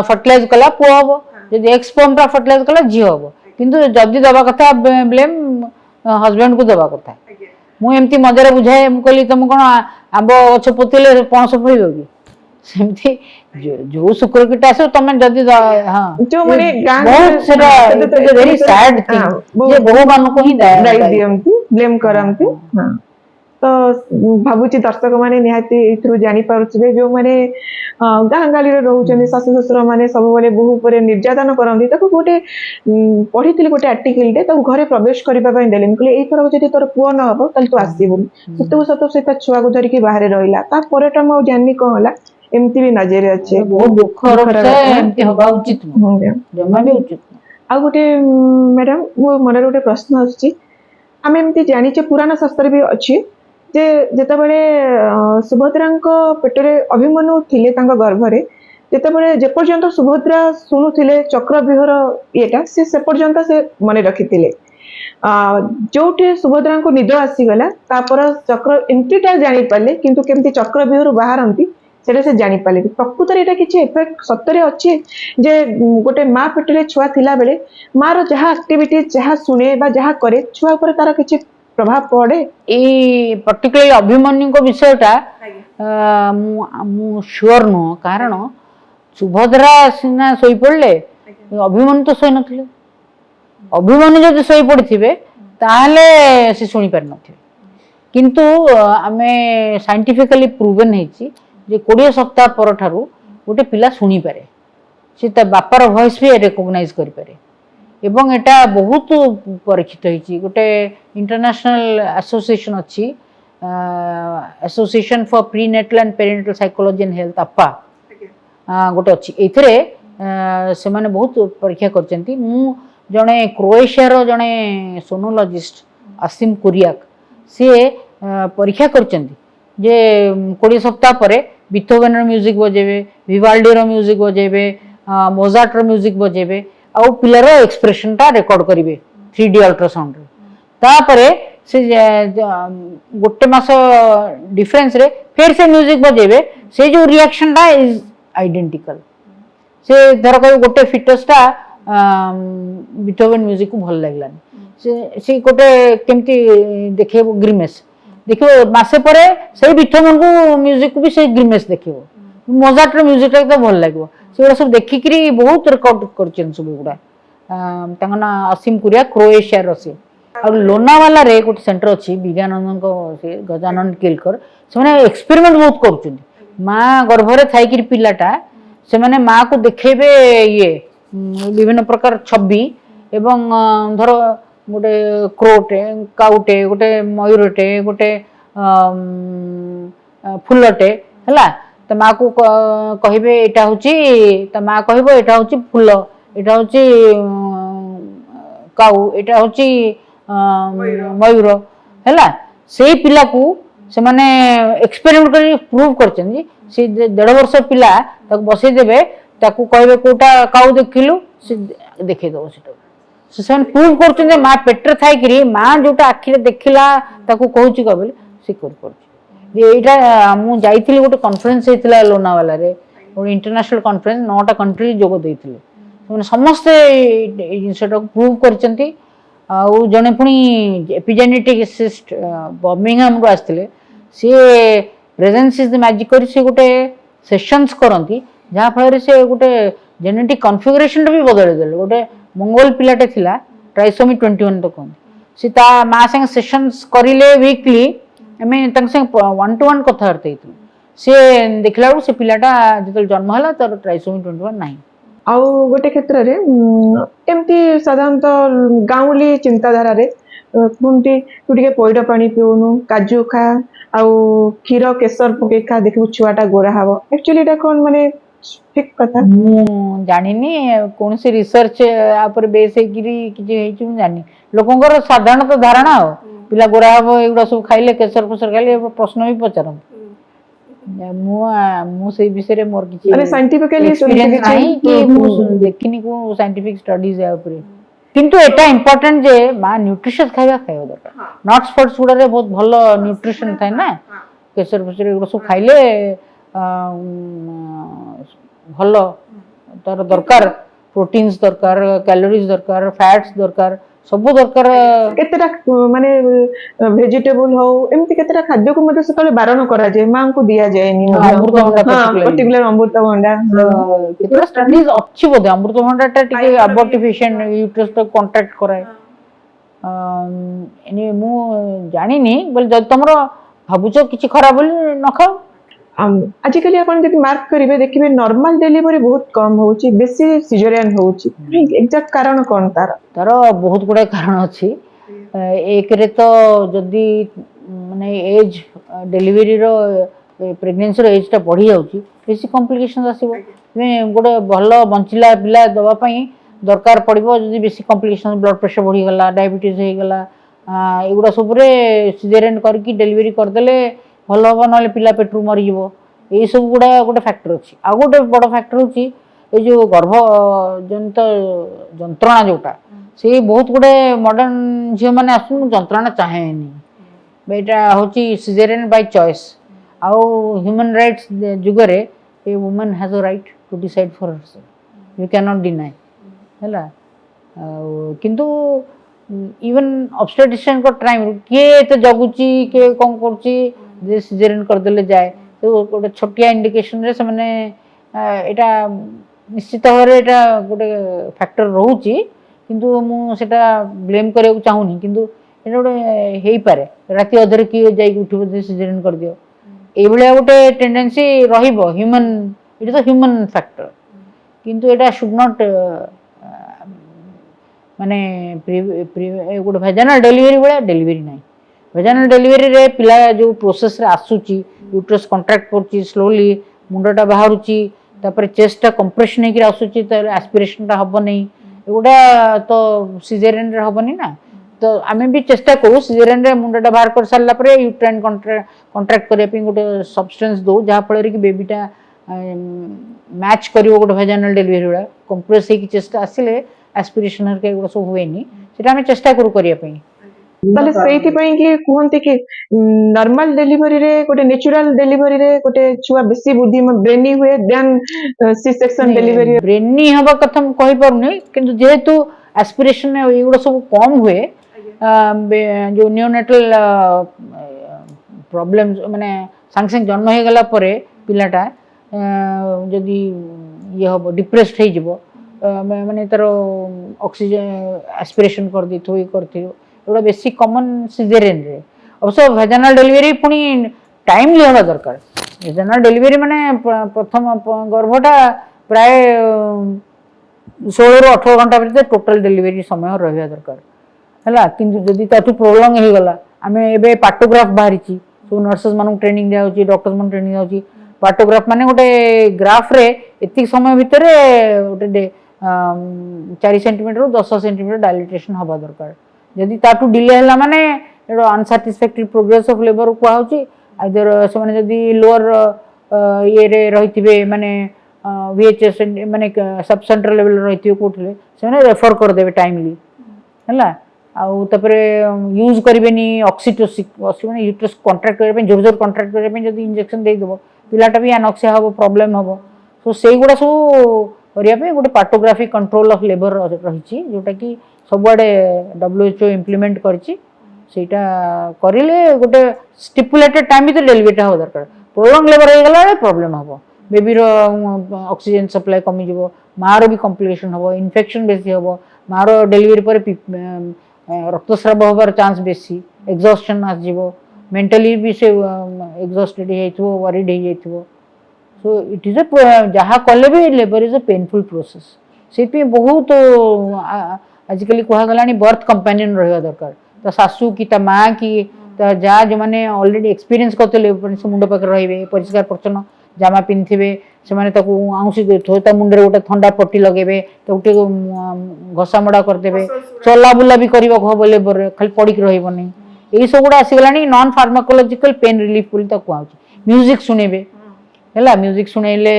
फर्टिलाइज कला पुआ हम जदि एक्स स्पर्म टा फर्टिलाइज कला झील हम किंतु जदि दबा कथा ब्लेम हजबैंड को दबा कथा मु एमती मजारे बुझाए मु कहली तुम कौन आंब गछ पोतिले पणस फल कि सेमती जो शुक्र कीट आस तुम जदि हाँ जो माने गाँ बहुत सेटा वेरी सैड थिंग जे बहु मान को ही दायी दियंती ब्लेम करंती हां तो भाबुची दर्शक माने निहाती इथरु जानि पारुथिबे जो माने गाँ गाली रे रहउचंदी सासु ससुर माने सब बेले बहु परे निर्यातन करंती ताको गोटे पढिथिले गोटे आर्टिकल दे ताको घरे प्रवेश करिबा पय देले कहले एई थरो जदि तोर पुओ न हबो तल तू आसीबो सतो से ता छुआ को धरि के बाहर रहिला ता परेटा म जानि को होला एमती भी नजर अच्छे बहुत दुख एमती हवा उचित जमा भी उचित आ गोटे मैडम मो मन गोटे प्रश्न आछि आमे एमती जानिचे पुराण शास्त्र भी अछि जे जेतेबेले सुभद्रांको पेटरे अभिमन्यु थिले तांको गर्भरे जेतेबेले जे पर्यंत सुभद्रा सुनुथिले चक्रव्यूहर एटा से पर्यंत से मने रखिथिले जोटे सुभद्रांको निद आसीगला तापर चक्र एंटीटा जानि पाले किंतु केमती चक्रव्यूहर बाहरंती सेटा से जानि पाले प्रकृत रे एटा किछि इफेक्ट सत्तरे अछि जे गोटे माँ पेटरे छुआ थिला बेले मार जहा एक्टिविटी जहा सुने बा जहा करे छुआ ऊपर तार किछि प्रभाव पड़े ए पर्टिकुलरली अभिमन्यु को विषयटा मु श्योर नो कारण सुभद्रा सिना सोई पड़ले अभिमन्यु तो सोई नथिले अभिमन्यु जदि सोई पड़थिबे ताहले से सुनी पार नथिबे किंतु आमे साइंटिफिकली प्रूवन हेछि जे 20 सप्ताह पर ठारू गोटे पिला शुणी पारे से ता बापार वॉइस भी रिकॉग्नाइज करि पारे एवं एटा बहुत परीक्षित होइछि गोटे इंटरनेशनल एसोसिएशन अछि association for prenatal and parental psychology and health अपा गोटे अछि एथरे से माने बहुत परीक्षा करचंती मु जणे क्रोएशिया रो जणे सोनोलॉजिस्ट असीम कुरियाक से परीक्षा करचंती जे 20 सप्ताह परे बीथोवेन रो म्यूजिक बजेबे विवाल्डी रो म्यूजिक बजेबे मोजार्ट रो म्यूजिक बजेबे आउ पिलर एक्सप्रेशन टा रिकॉर्ड करिवे 3D अल्ट्रासाउंड रे तापरे से गोटे मास डिफरेंस रे फिर से म्यूजिक बजेबे से जो रिएक्शन टा इज आइडेंटिकल से धर कहि गोटे फिटस टा बीथोवेन म्यूजिक को भल लागलानी से गोटे केमती देखेबो ग्रीमेस देखियो मासे परे से बीथोवेन को म्यूजिक को भी से ग्रीमेस देखियो मोजार्ट रो म्यूजिक टा तो भल लागो से सब देखिकरी बहुत रिकॉर्ड करछन सब गुडा तांगना असीम कुरिया क्रोएशिया रो से और लोनावाला रे गोटे सेंटर अछि विज्ञानंदन को से गजानन केलकर से माने एक्सपेरिमेंट बहुत करछन मां गर्भरे थाइकिर पिलाटा से माने मां को देखेबे ये विभिन्न प्रकार छवि एवं धर गोटे क्रोटे काउटे गोटे मयूरटे गोटे फुलटे हला त माँ को कहिबे एटा होची त माँ कहबो एटा होची फूल एटा होची काउ एटा होची मयूर हला से पिला को से माने एक्सपेरिमेंट कर प्रूव करछन जी से 1.5 वर्ष पिला तक बसै देबे ताकू कहबे कोटा काउ देखिलु से देखे दो से प्रूव करछन जे माँ पेटर थाई करी माँ जोटा आखि रे देखिला ताकू कहूची कहबे से कर पड़छ एटा मु जाइथिली गोटे कॉन्फ्रेंस हेतिला लोनावाला रे गोटे इंटरनेशनल कॉन्फ्रेंस 9टा कंट्री जोग देइथिले माने समस्त ए जिंसटा प्रूव करचंती आ जने पुनी एपिजेनेटिसिस्ट बर्मिंघम को आस्थिले से प्रेजेंस इज द मैजिक करी से गोटे सेशंस करंती जहा फଳରେ से गोटे जेनेटिक कॉन्फिगरेशन भी बदल देले गोटे मंगोल पिलाटे थिला ट्राइसोमी 21 तो कोन से ता मा संग सेशंस करिले वीकली हमें तंग संग 1-to-1 कथा हरते से देखला से पिलाटा जतल जन्म हला तर ट्राइसोमी 21 नाही आउ गोटे क्षेत्र रे एमती साधारणतः गाउली चिंताधारा रे पुंटी तू टिके पइड पानी पिउनु काजू खा आउ क्षीर केसर पके खा देखु छुआटा गोरा हबो एक्चुअली एटा कोन माने ठीक कथा मु जानिनी कोन से रिसर्च आपर बेस हेगिरी कि हेइ छु जानि लोकंगर साधारण धारणा हो पिला गोरा हबो एगुडा सब खाइले केसर फसर खाइले प्रश्न भी पचारन ମୁଁ ସେଇ ବିଷୟରେ ମୋର କିଛି ମାନେ ସାଇଣ୍ଟିଫିକାଲି experience ନାହିଁ କି ମୁଁ ଦେଖିନି କୋଉ ସାଇଣ୍ଟିଫିକ ଷ୍ଟଡିଜ ୟା ଉପରେ। କିନ୍ତୁ ଏଟା ଇମ୍ପୋର୍ଟାଣ୍ଟ ଯେ ମା ନ୍ୟୁଟ୍ରିସିୟସ୍ ଖାଇବା ଦରକାର। ନଟ୍ସ ଫଟ୍ସ ଗୁଡାରେ ବହୁତ ଭଲ ନ୍ୟୁଟ୍ରିସନ ଥାଏ ନା, କେଶର ଫେସର ଏଗୁଡ଼ା ସବୁ ଖାଇଲେ ଭଲ ତାର ଦରକାର, ପ୍ରୋଟିନ୍ସ ଦରକାର, କ୍ୟାଲୋରିଜ ଦରକାର, ଫ୍ୟାଟ୍ସ ଦରକାର, ସବୁ ଦରକାର। କେତେଟା ମାନେ ଭେଜିଟେବୁଲ ହଉ ଏମିତି କେତେଟା ଖାଦ୍ୟକୁ ମଧ୍ୟ ସେତେବେଳେ ବାରଣ କରାଯାଏ, ମାଙ୍କୁ ଦିଆଯାଏନି ଅମୃତଭଣ୍ଡା ପର୍ଟିକୁଲାର ଅମୃତଭଣ୍ଡା। କେତେଟା ଷ୍ଟଡିଜ ଅଛି ବୋଧେ ଅମୃତଭଣ୍ଡା ଟା ଟିକେ ଆବର୍ଟିଫିସିଏଣ୍ଟ ୟୁଟ୍ରସ୍ ଟାକୁ କଣ୍ଟ୍ରାକ୍ଟ କରାଏ। ମୁଁ ଜାଣିନି ବୋଲି, ଯଦି ତମର ଭାବୁଛ କିଛି ଖରାପ ବୋଲି ନ ଖାଅ। ଆଜିକାଲି ଆପଣ ଯଦି ମାର୍କ କରିବେ ଦେଖିବେ ନର୍ମାଲ ଡେଲିଭରି ବହୁତ କମ ହଉଛି, ବେଶୀ ସିଜରିଆନ ହଉଛି। ଏକ୍ସାକ୍ଟ କାରଣ କଣ ତାର? ତାର ବହୁତ ଗୁଡାଏ କାରଣ ଅଛି। ଏକରେ ତ ଯଦି ମାନେ ଏଜ ଡେଲିଭରିର ପ୍ରେଗନେନ୍ସିର ଏଜଟା ବଢି ଯାଉଛି, ବେଶୀ କମ୍ପ୍ଲିକେସନ ଆସିବ। ଗୋଟେ ଭଲ ବଞ୍ଚିଲା ପିଲା ଦେବା ପାଇଁ ଦରକାର ପଡିବ, ଯଦି ବେଶୀ କମ୍ପ୍ଲିକେସନ ବ୍ଲଡ ପ୍ରେସର ବଢିଗଲା, ଡାଇବେଟିସ୍ ହେଇଗଲା, ଏଗୁଡ଼ା ସବୁରେ ସିଜରିଆନ କରିକି ଡେଲିଭରି କରିଦେଲେ ଭଲ ହବ, ନହେଲେ ପିଲା ପେଟରୁ ମରିଯିବ। ଏଇ ସବୁ ଗୁଡା ଗୋଟେ ଫ୍ୟାକ୍ଟର ଅଛି। ଆଉ ଗୋଟେ ବଡ ଫ୍ୟାକ୍ଟର ହଉଛି ଏଇ ଯୋଉ ଗର୍ଭଜନିତ ଯନ୍ତ୍ରଣା ଯୋଉଟା, ସେଇ ବହୁତ ଗୁଡେ ମଡର୍ନ ଝିଅ ମାନେ ଆସୁଛନ୍ତି ଯନ୍ତ୍ରଣା ଚାହେଁନି, ଏଇଟା ହଉଛି ସିଜରିଆନ ବାଇ ଚଏସ୍। ଆଉ ହ୍ୟୁମାନ୍ ରାଇଟ୍ସ ଯୁଗରେ ଏ woman has a right to decide for herself, you cannot deny ହେଲା। ଆଉ କିନ୍ତୁ ଇଭେନ୍ ଅବଷ୍ଟେଟ୍ରିସିଆନଙ୍କ ଟାଇମ୍ କିଏ ଏତେ ଜଗୁଛି, କିଏ କ'ଣ କରୁଛି, ଯେ ସିଜରିଆନ କରିଦେଲେ ଯାଏ। ତ ଗୋଟେ ଛୋଟିଆ ଇଣ୍ଡିକେସନରେ ସେମାନେ ଏଇଟା ନିଶ୍ଚିତ ଭାବରେ ଏଇଟା ଗୋଟେ ଫ୍ୟାକ୍ଟର ରହୁଛି, କିନ୍ତୁ ମୁଁ ସେଟା ବ୍ଲେମ୍ କରିବାକୁ ଚାହୁଁନି। କିନ୍ତୁ ଏଇଟା ଗୋଟେ ହେଇପାରେ, ରାତି ଅଧରେ କିଏ ଯାଇକି ଉଠିବ ଯେ ସିଜରିଆନ କରିଦିଅ, এইভଳିଆ ଗୋଟେ ଟେଣ୍ଡେନ୍ସି ରହିବ ହ୍ୟୁମାନ୍, ଇଟ୍ ଇଜ୍ ଅ ହ୍ୟୁମାନ୍ ଫ୍ୟାକ୍ଟର। କିନ୍ତୁ ଏଇଟା ସୁଡ୍ ନଟ୍ ମାନେ ଗୋଟେ ଭେଜାନାଲ ଡେଲିଭରି ଭଳିଆ ଡେଲିଭରି ନାହିଁ। ଭେଜାନାଲ ଡେଲିଭରିରେ ପିଲା ଯୋଉ ପ୍ରୋସେସରେ ଆସୁଛି, ୟୁଟ୍ରସ୍ କଣ୍ଟ୍ରାକ୍ଟ କରୁଛି ସ୍ଲୋଲି, ମୁଣ୍ଡଟା ବାହାରୁଛି, ତାପରେ ଚେଷ୍ଟଟା କମ୍ପ୍ରେସନ ହେଇକି ଆସୁଛି, ତାପରେ ଆସ୍ପିରେସନଟା ହବନି, ଏଗୁଡ଼ା ତ ସିଜରିଆନରେ ହବନି ନା। ତ ଆମେ ବି ଚେଷ୍ଟା କରୁ ସିଜରିଆନରେ ମୁଣ୍ଡଟା ବାହାର କରି ସାରିଲା ପରେ ୟୁଟ୍ରାଇନ କଣ୍ଟ୍ରାକ୍ଟ କରିବା ପାଇଁ ଗୋଟେ ସବଷ୍ଟାନ୍ସ ଦଉ, ଯାହାଫଳରେ କି ବେବିଟା ମ୍ୟାଚ୍ କରିବ ଗୋଟେ ଭେଜାନାଲ ଡେଲିଭରି ଭଳିଆ। କମ୍ପ୍ରେସ ହେଇକି ଚେଷ୍ଟ ଆସିଲେ ଆସ୍ପିରେସନ ହେରିକା ଏଗୁଡ଼ା ସବୁ ହୁଏନି, ସେଟା ଆମେ ଚେଷ୍ଟା କରୁ କରିବା ପାଇଁ। ତାହେଲେ ସେଇଥିପାଇଁ କି କୁହନ୍ତି କି ନର୍ମାଲ ଡେଲିଭରିରେ, ଗୋଟେ ନ୍ୟାଚୁରାଲ ଡେଲିଭରିରେ ଗୋଟେ ଛୁଆ ବେଶୀ ବୁଦ୍ଧି ବ୍ରେନି ହୁଏ ଦେନ୍ ସି ସେକ୍ସନ ଡେଲିଭରି। ବ୍ରେନି ହବା କଥା ମୁଁ କହିପାରୁନି, କିନ୍ତୁ ଯେହେତୁ ଆସ୍ପିରେସନ ଏଗୁଡ଼ା ସବୁ କମ ହୁଏ, ଯୋଉ ନିଓନେଟାଲ ପ୍ରୋବ୍ଲେମ ମାନେ ସାଙ୍ଗେ ସାଙ୍ଗେ ଜନ୍ମ ହେଇଗଲା ପରେ ପିଲାଟା ଯଦି ଇଏ ହବ, ଡିପ୍ରେସଡ ହେଇଯିବ, ମାନେ ତାର ଅକ୍ସିଜେନ ଆସ୍ପିରେସନ କରିଦେଇଥିବ, ଇଏ କରିଥିବ, ଏଗୁଡ଼ା ବେଶୀ କମନ ସିଜରିଆନରେ। ଅବଶ୍ୟ ଭେଜାନାଲ ଡେଲିଭରି ପୁଣି ଟାଇମଲି ହେବା ଦରକାର। ଭେଜାନାଲ ଡେଲିଭରି ମାନେ ପ୍ରଥମ ଗର୍ଭଟା ପ୍ରାୟ 16ରୁ 18 ଘଣ୍ଟା ଭିତରେ ଟୋଟାଲ ଡେଲିଭରି ସମୟ ରହିବା ଦରକାର ହେଲା। କିନ୍ତୁ ଯଦି ତାଠୁ ପ୍ରୋଲଙ୍ଗ ହେଇଗଲା, ଆମେ ଏବେ ପାଟୋଗ୍ରାଫ ବାହାରିଛି, ସବୁ ନର୍ସେସ୍ ମାନଙ୍କୁ ଟ୍ରେନିଂ ଦିଆଯାଉଛି, ଡକ୍ଟର ମାନଙ୍କୁ ଟ୍ରେନିଂ ଦିଆଯାଉଛି। ପାଟୋଗ୍ରାଫ ମାନେ ଗୋଟେ ଗ୍ରାଫରେ ଏତିକି ସମୟ ଭିତରେ ଗୋଟେ 4 ସେଣ୍ଟିମିଟରରୁ 10 ସେଣ୍ଟିମିଟର ଡାଇଲିଟେସନ ହବା ଦରକାର। ଯଦି ତାଠୁ ଡିଲେ ହେଲା ମାନେ ଅନସାଟିସ୍ଫାକ୍ଟୋରୀ ପ୍ରୋଗ୍ରେସ ଅଫ୍ ଲେବର କୁହାଯାଉଛି। ଆଇଦର ସେମାନେ ଯଦି ଲୋଅର ଇଏରେ ରହିଥିବେ, ମାନେ VHS ମାନେ ସବ୍ ସେଣ୍ଟ୍ରାଲ ଲେଭେଲରେ ରହିଥିବେ କୋଉଠିରେ, ସେମାନେ ରେଫର କରିଦେବେ ଟାଇମଲି ହେଲା। ଆଉ ତାପରେ ୟୁଜ୍ କରିବେନି ଅକ୍ସିଟୋସିକ୍, ମାନେ ୟୁଟ୍ରସ୍ କଣ୍ଟ୍ରାକ୍ଟ କରିବା ପାଇଁ, ଜୋର ଜୋର କଣ୍ଟ୍ରାକ୍ଟ କରିବା ପାଇଁ ଯଦି ଇଞ୍ଜେକ୍ସନ ଦେଇଦେବ, ପିଲାଟା ବି ଆନକ୍ସିଆ ହବ, ପ୍ରୋବ୍ଲେମ ହବ। ତ ସେଇଗୁଡ଼ା ସବୁ କରିବା ପାଇଁ ଗୋଟେ ପାଟୋଗ୍ରାଫି କଣ୍ଟ୍ରୋଲ ଅଫ୍ ଲେବର ରହିଛି, ଯୋଉଟାକି ସବୁଆଡ଼େ WHO ଇମ୍ପ୍ଲିମେଣ୍ଟ କରିଛି। ସେଇଟା କରିଲେ ଗୋଟେ ଷ୍ଟିପୁଲେଟେଡ ଟାଇମ୍ ଭିତରେ ଡେଲିଭରିଟା ହେବା ଦରକାର। ପ୍ରୋଲଙ୍ଗ ଲେବର ହେଇଗଲା ବେଳେ ପ୍ରୋବ୍ଲେମ ହବ, ବେବିର ଅକ୍ସିଜେନ ସପ୍ଲାଏ କମିଯିବ, ମାଆର ବି କମ୍ପ୍ଲିକେସନ ହବ, ଇନଫେକ୍ସନ ବେଶୀ ହବ, ମାଆର ଡେଲିଭରି ପରେ ରକ୍ତସ୍ରାବ ହବାର ଚାନ୍ସ ବେଶୀ, ଏକ୍ସହଷ୍ଟନ ଆସିଯିବ, ମେଣ୍ଟାଲି ବି ସେ ଏକ୍ସହଷ୍ଟେଡ ହେଇଯାଇଥିବ, ୱାରିଡ ହେଇଯାଇଥିବ। ସୋ ଇଟ୍ ଇଜ୍ ଯାହା କଲେ ବି labour is a painful process. ସେଇଥିପାଇଁ ବହୁତ ଆଜିକାଲି କୁହାଗଲାଣି ବର୍ଥ କମ୍ପାନିଅନ ରହିବା ଦରକାର। ତା ଶାଶୁ କି ତା ମା କି ତା ଯାହା, ଯୋଉମାନେ ଅଲରେଡି ଏକ୍ସପିରିଏନ୍ସ କରିଥିଲେ, ସେ ମୁଣ୍ଡ ପାଖରେ ରହିବେ, ପରିଷ୍କାର ପରିଚ୍ଛନ୍ନ ଜାମା ପିନ୍ଧିଥିବେ, ସେମାନେ ତାକୁ ଆଉଁସି ଦେଉଥିବେ, ତା ମୁଣ୍ଡରେ ଗୋଟେ ଥଣ୍ଡା ପଟି ଲଗେଇବେ, ତାକୁ ଟିକେ ଘଷା ମୋଡ଼ା କରିଦେବେ, ଚଲାବୁଲା ବି କରିବାକୁ ହବ ଲେବରରେ, ଖାଲି ପଡ଼ିକି ରହିବନି। ଏଇ ସବୁଗୁଡ଼ା ଆସିଗଲାଣି ନନ୍ ଫାର୍ମାକୋଲୋଜିକାଲ ପେନ୍ ରିଲିଫ ବୋଲି ତାକୁ କୁହାଯାଉଛି। ମ୍ୟୁଜିକ୍ ଶୁଣିବେ, है म्यूजिक शुणेले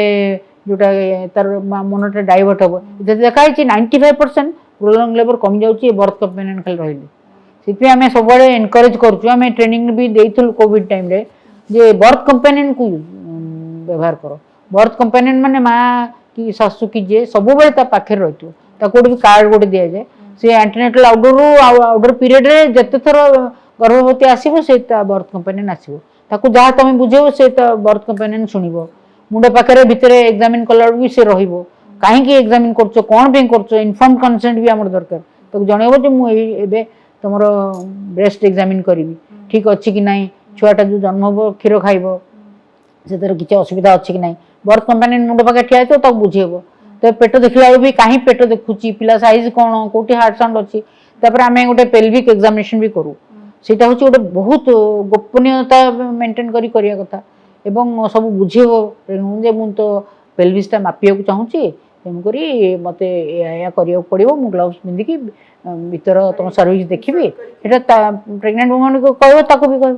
जोटा तार मनटा डाइवर्ट हम देखाई 95% प्रोलंग लेबर कमी जाऊँगी बर्थ कंपेनियन खाली रही से आम सब एनकरेज करें ट्रेनिंग भी देलु कोविड टाइम रे जे बर्थ कंपेनियन को व्यवहार कर बर्थ कंपेनियन माने माँ कि सासू कि जे सब पाखे रही गोटे भी कार्ड गोटे दि जाए से एंटीनेटल आउटडोर पीरियड रे जिते थर गर्भवती आसो से बर्थ कंपेनियन आसो जहाँ तुम बुझेब से बर्थ कंपेनियन शुणव मुंड पाखे भितर एग्जामिन कला भी से कहीं एग्जामिन कर कौन कर इनफर्म कंसेंट भी आम दरकार तो जनइब जो मुझे तुम ब्रेस्ट एग्जामिन करी ठीक अच्छी कि ना छुआटा जो जन्म हम क्षीर खाइब से किसी असुविधा अच्छी कि ना बर्थ कंपेनियन मुंड पाखे ठिया तो बुझेब तो पेट देखला भी कहीं पेट देखुची पिला साइज कौन कौटी हार्ट साउंड अच्छी आम गोटे पेल्विक एग्जामिनेशन भी करूँ सेटा हूँ गोटे बहुत गोपनीयता मेंटेन करिया कथा एवं सब बुझेब जे मुझे तो पेल्विसटा मापिया चाहूँगी तेणुक मत या पड़ो मु ग्लोव्स पिंधिकी भीतर तुम सर्विस देखी प्रेग्नेंट वुमन को कह भी कह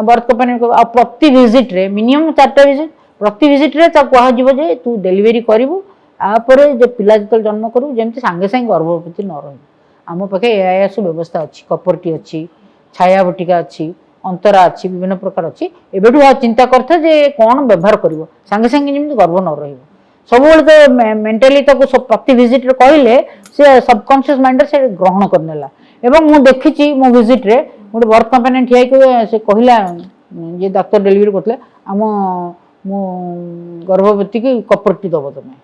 बर्थ कंपेनियन को प्रति विजिट रे मिनिमम 4टा विजिट प्रति विजिट रे कह तू डेलीवरी करू आपर जो पिला जो जन्म करू जमी सांगे सांगे गर्भवती न रही आम पाखे या सब व्यवस्था अच्छी कपरटी अच्छी छाया बटिका अच्छी अंतरा अच्छी विभिन्न प्रकार अच्छी एबेठू चिंता करते जे कौन व्यवहार कर सांगे सांगे जमी गर्भ न रही सब तो मेंटाली प्रति विजिट रे कहले से सबकॉन्शियस माइंड से ग्रहण करनेला एवं मु देखी मो विजिट रे गोटे बर्थ कंपेनियन ठिया से कहला जे डाक्टर डेलीवरी करते आम मो गर्भवती की कपरटी दब तुम्हें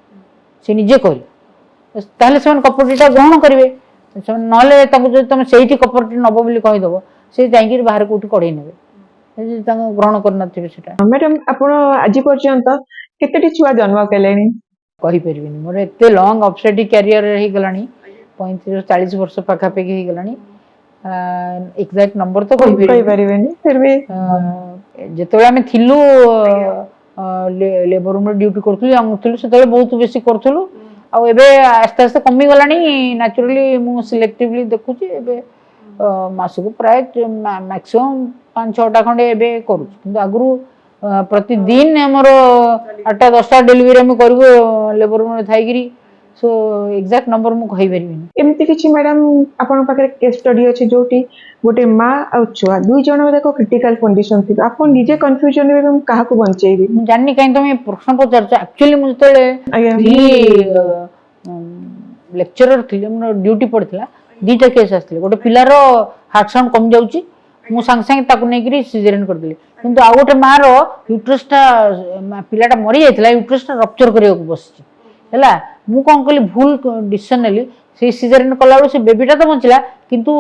से निजे कहले ताहले से कपरटीटा ग्रहण करेंगे ना तुम से कपरटी नब बोली कहीदेव से जाइए बाहर कौटी कड़े ने ग्रहण कर मैडम आपण आज पर्यंत केतेटी छुआ जन्म कलेनी कहीपर मोर एत लंग ऑब्स्टेटिक कैरियर हो गला 35-40 वर्ष पाखापाखि हो गला एक्जाक्ट नंबर तो कहीपर फिर भी जिते आम थिलु लेबर रूम ड्यूटी करूँ से बहुत बेसी करूँ आबे आस्ते आस्ते कमी गला नेचुराली मु सिलेक्टिवली देखुची एबे मासको प्राय मैक्सिमम 5-6टा खंडे एबे करूँ आगु प्रतिदिन मोर 8-10टा डेलीवरी आम करूँ लेबर रूम थी सो एक्जाक्ट नंबर मु कहि परिबिनी एमती किछि मैडम आपन पाखे केस स्टडी अछि जोटी गोटे माँ आ छुआ दुई जण देखो क्रिटिकल कंडीशन थी आपन निजे कंफ्यूजन में काहा को बंचेबी जानि कहीं तुम प्रश्न पचार एक्चुअली मु जतले लेक्चरर थी ड्यूटी पड़ता 2टा केस आसले गोटे पिलार हार्ट साउंड कम जाउची मु सांग सांग ताकू नेकरी सिजेरियन कर देली किंतु आ गोटे माँ रो यूट्रसटा पिलाटा मरी जाइतला यूट्रसटा रप्चर करिया को बसची हैला मु कौन कली भूल डिसीजन नेली से सिजेरियन कला से बेबीटा तो बचला किंतु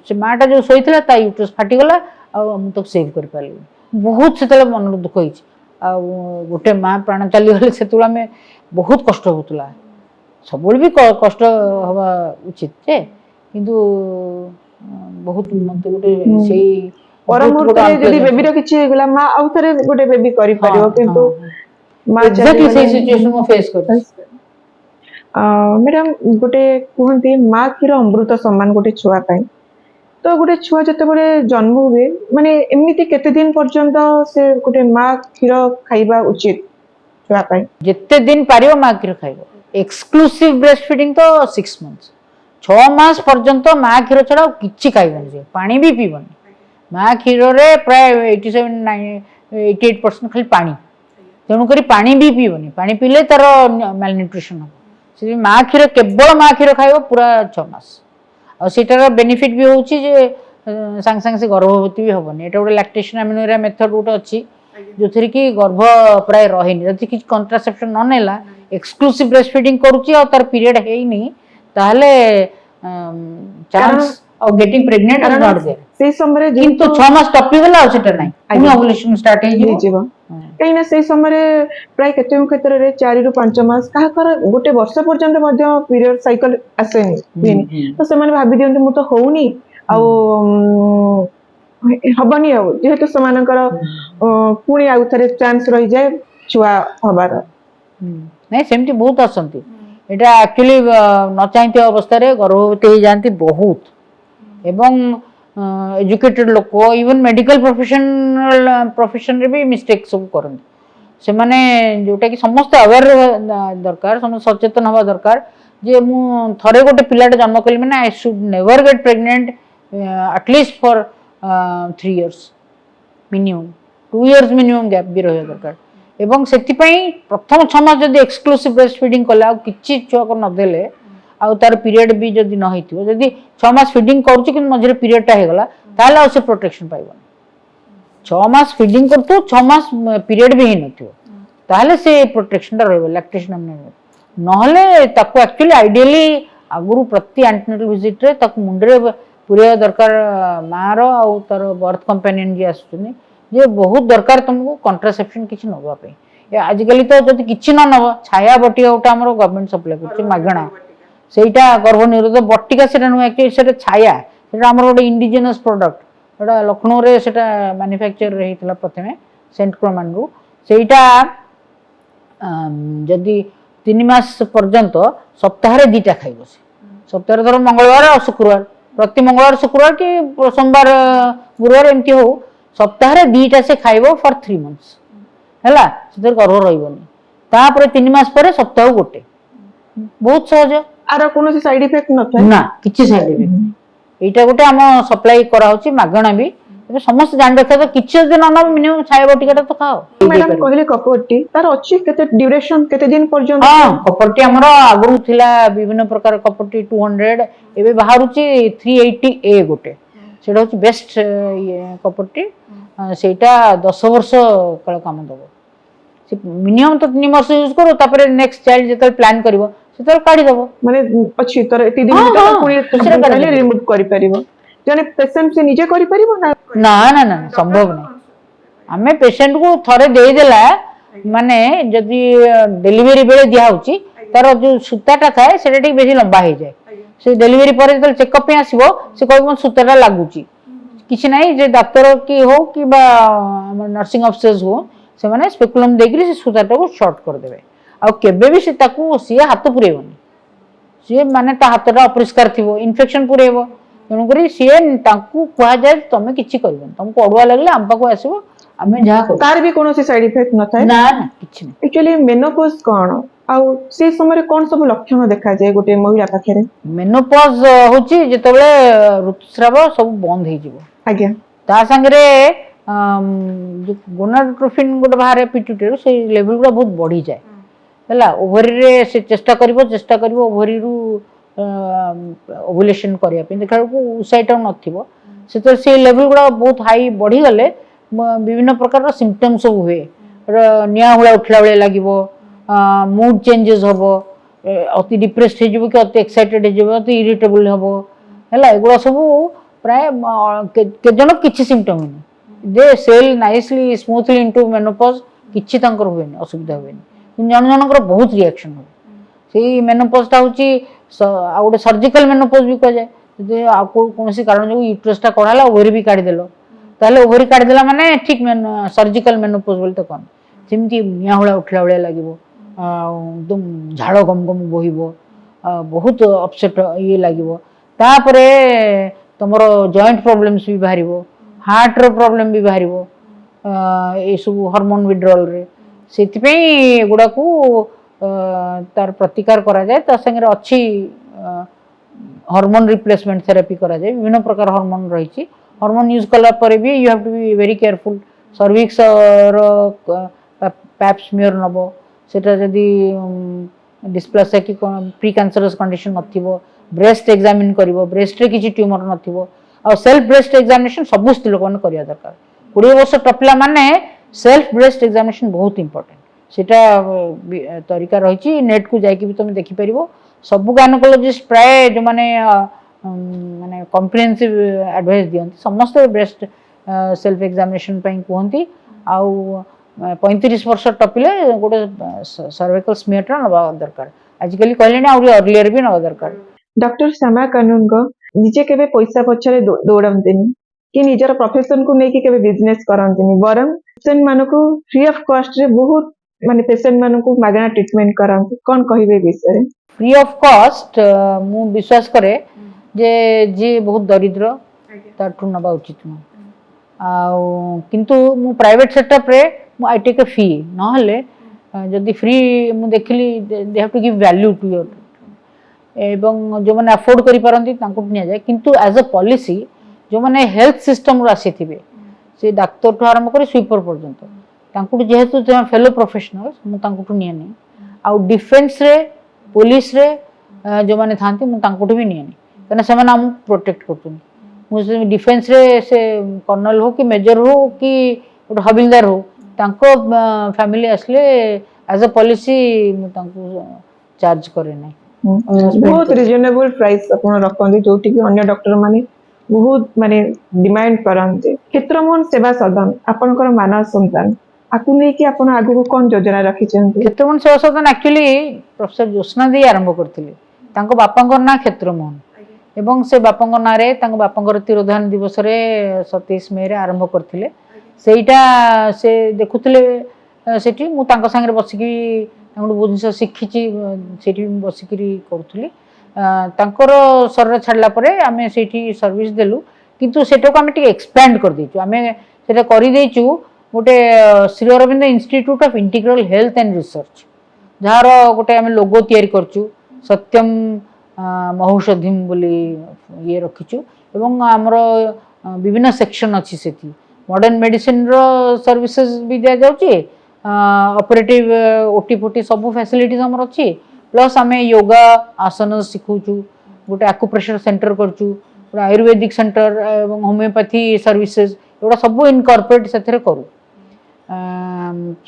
से माटा जो सोईथिला ता यूट्रस फाटीगला आ मु तो सेव कर पाली बहुत से मन दुख होई आ गोटे माँ प्राण चली गले से तुला में बहुत कष्ट होतला सब भी कष्ट हवा उचित जे किंतु बहुत मते गोटे सेही परमुहूर्त रे जदी बेबीर किछि गला माँ आउ थरे गोटे बेबी करि परियो किंतु माँ एक्जेक्टली सेही सिचुएशन को फेस कर मैडम गोटे कहते माँ क्षीर अमृत सम्मान गोटे छुआ तो गोटे छुआ जिते बड़े जन्म हुए माने एमती केते दिन पर्यंत से गोटे माँ क्षीर खाइबा उचित छुआ जिते दिन पारियो माँ क्षीर खाइबो एक्सक्लूसिव ब्रेस्ट फीडिंग तो 6 मंथ्स 6 मास पर्यंत माँ क्षीर छड़ा किछि खाइबनी पानी भी पीबनी माँ क्षीर रे प्राय 87-88% खाली पानी तेणुक पानी भी पीबनी पानी पीले तार माल न्यूट्रिशन हम से माँ क्षीर केवल माँ क्षीर खाइब पूरा 6 मास आटार बेनिफिट भी होची जे सांग सांग से गर्भवती भी हेनी एटा गोटे लैक्टेशन एमिनोरिया मेथड गोटे अच्छी जो थी कि गर्भ प्राय रहेनी जदि किसी कंट्रासेप्शन न नेला एक्सक्लूसिव ब्रेस्ट फीडिंग करूची और तार पीरियड हेनी ताहले chance of getting pregnant is not there से समय किंतु 6 मास टपी गला सेटा नै पुनी ओव्युलेशन स्टार्ट हे जीवो कहीं ना से समय प्राय केते क्षेत्र रे 4 ରୁ 5 मास काहा कर गोटे वर्ष पर्यंत मध्य पीरियड साइकिल आसेनी तो से माने भाबी दियंते मु तो होउनी आ हबनी आ जेहेतु समानकर पुनी आउ थरे चांस रही जाए छुआ हबार नै सेमती बहुत असंती एटा एक्चुअली न चाहते अवस्था रे गर्भवती हो जानती बहुत एवं एजुकेटेड लोक इवन मेडिकल प्रोफेशन रे भी मिस्टेक सब करन से माने जोटा कि समस्त अवेयर दरकार, समस्त सचेतन हवा दरकार जे मु थरे गोटे पिलाटे जन्म कली मैंने I should never get pregnant at least for 3 years minimum 2 years minimum gap भी रहा दरकार एवं से प्रथम 6 मास जब एक्सक्लूसिव ब्रेस्ट फीडिंग कले कि छुआ को नदेले आउ तार पीरियड भी जदि न होइथिबो जदि 6 मास फीडिंग करूची कि मझरे पीरियडटा हेगला ताले आउ से प्रोटेक्शन पाइबन 6 मास फीडिंग करतो 6 मास पीरियड भी नथिबो ताले से प्रोटेक्शन रहबो लैक्टेशन हमने नहले ताको एक्चुअली आइडियली आगुरु प्रति एंटीनेटल विजिट रे ताको मुंडरे पूरे दरकार मार आउ तार बर्थ कंपेनियन जे आसुनी जे बहुत दरकार तुमको कंट्रासेप्शन किछि नबा पे आजिकली तो जदि किछि न नबा छाया बटिका उटा हमरो गवर्नमेंट सप्लाई करछि मागणा सेटा गर्भनिरोध बटिका सेटा नु एक्चुअली सेटा छाया सेटा हमरो गोटे इंडिजिनस प्रोडक्ट एटा लखनऊ रे सेटा मैन्युफैक्चर रे हितला प्रथमे सेंट क्रोमन रु सेटा जदि 3 मास पर्यंत सप्ताह रे 2टा खाइबो से सप्ताह धर मंगलवार और शुक्रवार प्रति मंगलवार शुक्रवार कि सोमवार गुरुवार एमती हो सप्ताह रे 2टा से खाइबो फॉर 3 months हैला से गर्भ रहिबोनी तापर 3 मास पर सप्ताह गोटे बहुत सहज आर कोनो साइड इफेक्ट न था ना किछि साइड इफेक्ट एटा गोटे हम सप्लाई करा होची मागणा भी ଏବେ ସମସ୍ତେ ଜାଣି ରଖିବା ତ କିଛି ଯଦି ନ ନବ ମିନିମମ୍ ଛାଇବା ଟିକାଟା ତ ଖାଅ मैडम कहले कपटी तार अछि केते ड्यूरेशन केते दिन पर्यंत हां कपटी हमर आगु थिला विभिन्न प्रकार कपटी 200 एबे बाहरुची 380A गोटे सेटा होची बेस्ट कपटी सेटा 10 वर्ष काल काम दबो से मिनिमम तो 3 वर्ष यूज करो तापर नेक्स्ट चाइल्ड जेतल प्लान करबो सेतल काढी दबो माने अछि तर एति दिन तक पुनी पहले रिमूव करि परिबो जने पेशेंट से निजे करि परिबो ना ना ना संभव नहीं आमे पेशेंट को थरे दे देला माने जदि डिलीवरी बेले दिया होची तार जो सूताटा थाए सेटा ठीक बेसी लंबा हे जाय से डिलीवरी पर जदि चेकअप पे आसीबो से कहबो सूताटा लागुची किछि नाही जे डॉक्टर की हो कि बा नर्सिंग ऑफिसर्स हो से माने स्पेकुलम देकरी से सूताटा को शॉर्ट कर देबे आ केबे भी से ताकू सिया हाथ पुरेबोनी से माने ता हाथटा अपरिष्कार थिबो इन्फेक्शन पुरेबो तेणु करी सी कह जाए तुम कि तुमको अड़ुआ लगे आम पाक आसो आम जहाँ तार भी कौन साइड इफेक्ट न था ना ना किछि नहीं एक्चुअली मेनोपॉज कौन आउ से समय कौन सब लक्षण देखा जाए गोटे महिला पाखरे मेनोपॉज होची जेतबेले ऋतुस्राव सब बंद हे जिवो आज्ञा ता संगरे गोनाडोट्रोफिन गोटे बाहर पिट्यूटरी से लेवल गुड़ा बहुत बढ़ी जाए हैला ओवरी रे से चेष्टा करिवो ओवरी रु ओवुलेशन करिया पे देखा को साइट नथिबो से से लेवल गुड़ा बहुत हाई बढ़ी गले विभिन्न प्रकार सिम्पटम सब हुए निया हुआ उठला बेले लागिबो मूड चेंजेस हबो अति डिप्रेस्ड हे जिवो कि अति एक्साइटेड हे जिवो अति इरिटेबल हबो हैला एगुड़ा सब प्राय के जन किछि सिम्पटम नै they sell nicely smoothly into menopause किछि तंकर होएनी असुविधा होएनी जन जनकर बहुत रिएक्शन हो सेही मेनोपॉजटा होची आ गोटे सर्जिकल मेनोपॉज भी कह जाए जे कौन कारण जो यूट्रसटा कढ़ाला ओभरी भी काढ़ी देलो ताले ओभरी काढ़ी देला माने ठीक सर्जिकल मेनोपॉज बोलते कौन सेमती नियाहुला उठला बेले लागिबो एकदम झाड़ गम गम बोहिबो बहुत अपसेट ये लागिबो तापरे तमरो जॉइंट प्रॉब्लम्स भी बाहरिबो हार्ट रो प्रॉब्लम भी बाहरिबो ए सब हार्मोन विड्रॉल रे सेति पे गुडा को तार प्रतिकार करा जाए ता संगे अच्छी हार्मोन रिप्लेसमेंट थेरेपी करा जाए विभिन्न प्रकार हार्मोन रही हार्मोन यूज कला पर भी you have to be very careful cervix रो पैप स्मियर नबो सेटा जदी डिस्प्लासिया की प्री कैंसरस कंडीशन नथिबो ब्रेस्ट एग्जामिन करिवो ब्रेस्ट रे किछि ट्यूमर नथिबो आ सेल्फ ब्रेस्ट एग्जामिनेशन सब स्त्री लोक माने करिया दरकार 20 वर्ष टपला माने सेल्फ ब्रेस्ट एग्जामिनेशन बहुत इंपोर्टेंट सेटा तरीका रही नेट को जाकि भी तुम देखि परिबो सब गायनोकोलॉजिस्ट प्राय जो माने माने कॉम्प्रिहेंसिव एडवाइस दियंती समस्त ब्रेस्ट सेल्फ एग्जामिनेशन पई कहंती आउ 35 वर्ष टपिले गोटे सर्वाइकल स्मियरटा नबा दरकार आजिकली कहले ना और अर्लियर भी नबा दरकार डॉक्टर श्यामा कानून को निजे केबे पैसा पछरे दौड़ंतिनी कि निजर प्रोफेशन को नेकी केबे बिजनेस करंतिनी बरम पेशेंट मानको फ्री ऑफ कॉस्ट रे बहुत माने पेशेंट मानको मागना ट्रीटमेंट करंती कोन कहिबे विषय फ्री ऑफ कॉस्ट मु विश्वास करे जे जे बहुत दरिद्र ताठु नबा उचित न आ किंतु मु प्राइवेट सेटअप रे आई टेक ए फी नहले जदि फ्री मु देखिली they have to give value to your एवं जो मैंने अफोर्ड करि पारंती तांको निया जाए किंतु एज अ पॉलिसी जो मैंने हेल्थ सिस्टम रो आसी थिबे से डाक्टर ठू आरंभ कर स्वीपर पर्यंत तांको जेहेतु फेलो प्रोफेशनल मु तांको निया नहीं आ डिफेंस रे पुलिस रे जो मैंने थांती मु तांको भी निया नहीं कने से माने हम प्रोटेक्ट करतुनी मु डिफेंस रे से कर्नल हो कि मेजर हो कि हविलदार हो तांको फैमिली असले एज अ पॉलिसी मु तांको चार्ज करे नहीं बहुत रिजनेबल प्राइस अपन रखते जो अन्य डॉक्टर माने बहुत माने डिमांड करते क्षेत्रमोहन सेवा सदन आपनकर मानव संतान आकु नहीं कि अपन आगु कोन योजना रखी छथि क्षेत्रमोहन सेवा सदन एक्चुअली प्रोफेसर ज्योत्स्ना दी आरंभ करथिले तांको बापांकर ना क्षेत्रमोहन एवं से बापांकर ना रे तांको बापांकर तिरोधान दिवस रे 27 मई रे आरंभ करथिले सेटा से देखुथिले सेठी मु तांको संगे बसिकी बहुत जिन शिखी से बसिकी करूली शरीर छाड़ा आम से सर्विस देलु किंतु सेटा को आम एक्सपैंड कर देचु आम से करदेचु गोटे Shri Aurobindo institute of integral health and research जार गोटे आम लोगो तैयारी करचु सत्यम महौषधिम बोली ये रखीचु एवं आमर विभिन्न सेक्शन अच्छी से मॉडर्न मेडिसिन रो सर्विसेज भी दिया जाउची ऑपरेटिव ओटी फोटी सब फैसिलिटीज हमर अच्छी प्लस आम योगा आसन शिखुचु गोटे आकुप्रेशर सेंटर करचु गोटे आयुर्वेदिक सेंटर एवं होमियोपैथी सर्विसेज एगुड़ा सब इनकॉर्पोरेट से करूँ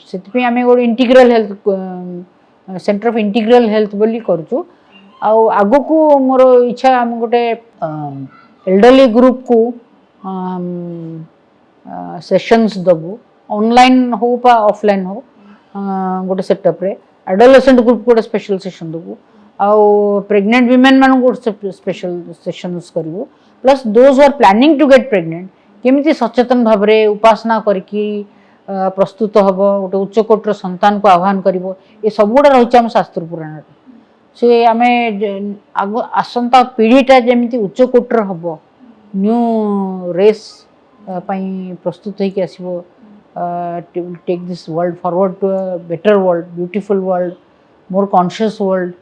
से आम गोटे integral health centre of integral health बोली करूँ आगु को मोर इच्छा आम गोटे एल्डरली ग्रुप को सेशंस दबु ऑनलाइन हो पा ऑफलाइन हो गोटे सेटअप रे एडोलेसेंट ग्रुप गोटे स्पेशल सेशन दबु आउ प्रेग्नेंट विमेन मान गोटे स्पेशल सेशंस करू plus those are planning to get pregnant केमिति सचेतन भाव में उपासना करके प्रस्तुत हम गोटे उच्चकोटर संतान को आह्वान कर ये सब गुड़ा रही आम शास्त्र पुराण से आम आग आसंता पीढ़ीटा जमी उच्चकोटर हम न्यू रेस प्रस्तुत होकर आसो take this world forward to a better world beautiful world more conscious world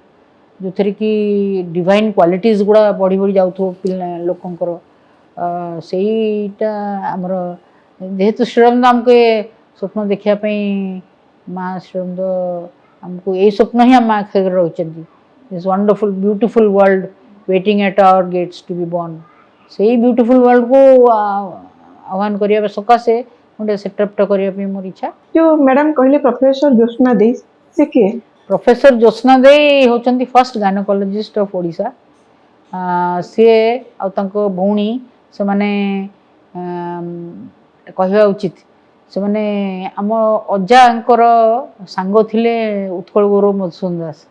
जो थे कि डिवाइन क्वालिटीज गुड़ा बढ़ी बढ़ी जाऊ लोकंर सेटा आमर जेहेतु श्रीरंद आमको स्वप्न देखापी माँ श्रीरंद आमको यही स्वप्न ही आम आखिर रही this wonderful beautiful world waiting at our gates to be born से ब्यूटीफुल वर्ल्ड को आह्वान करने सकाशे गोटे सेटअपटा करने मोर इच्छा जो मैडम कहले प्रोफेसर ज्योत्स्ना दे से के प्रोफेसर ज्योत्स्ना दे होचंती फर्स्ट गायनोकोलॉजिस्ट ऑफ ओडिशा सी आउ भौणी से माने कहवा उचित से माने आम अजांकर सांग थिले उत्कल गौरव मधुसूदन दास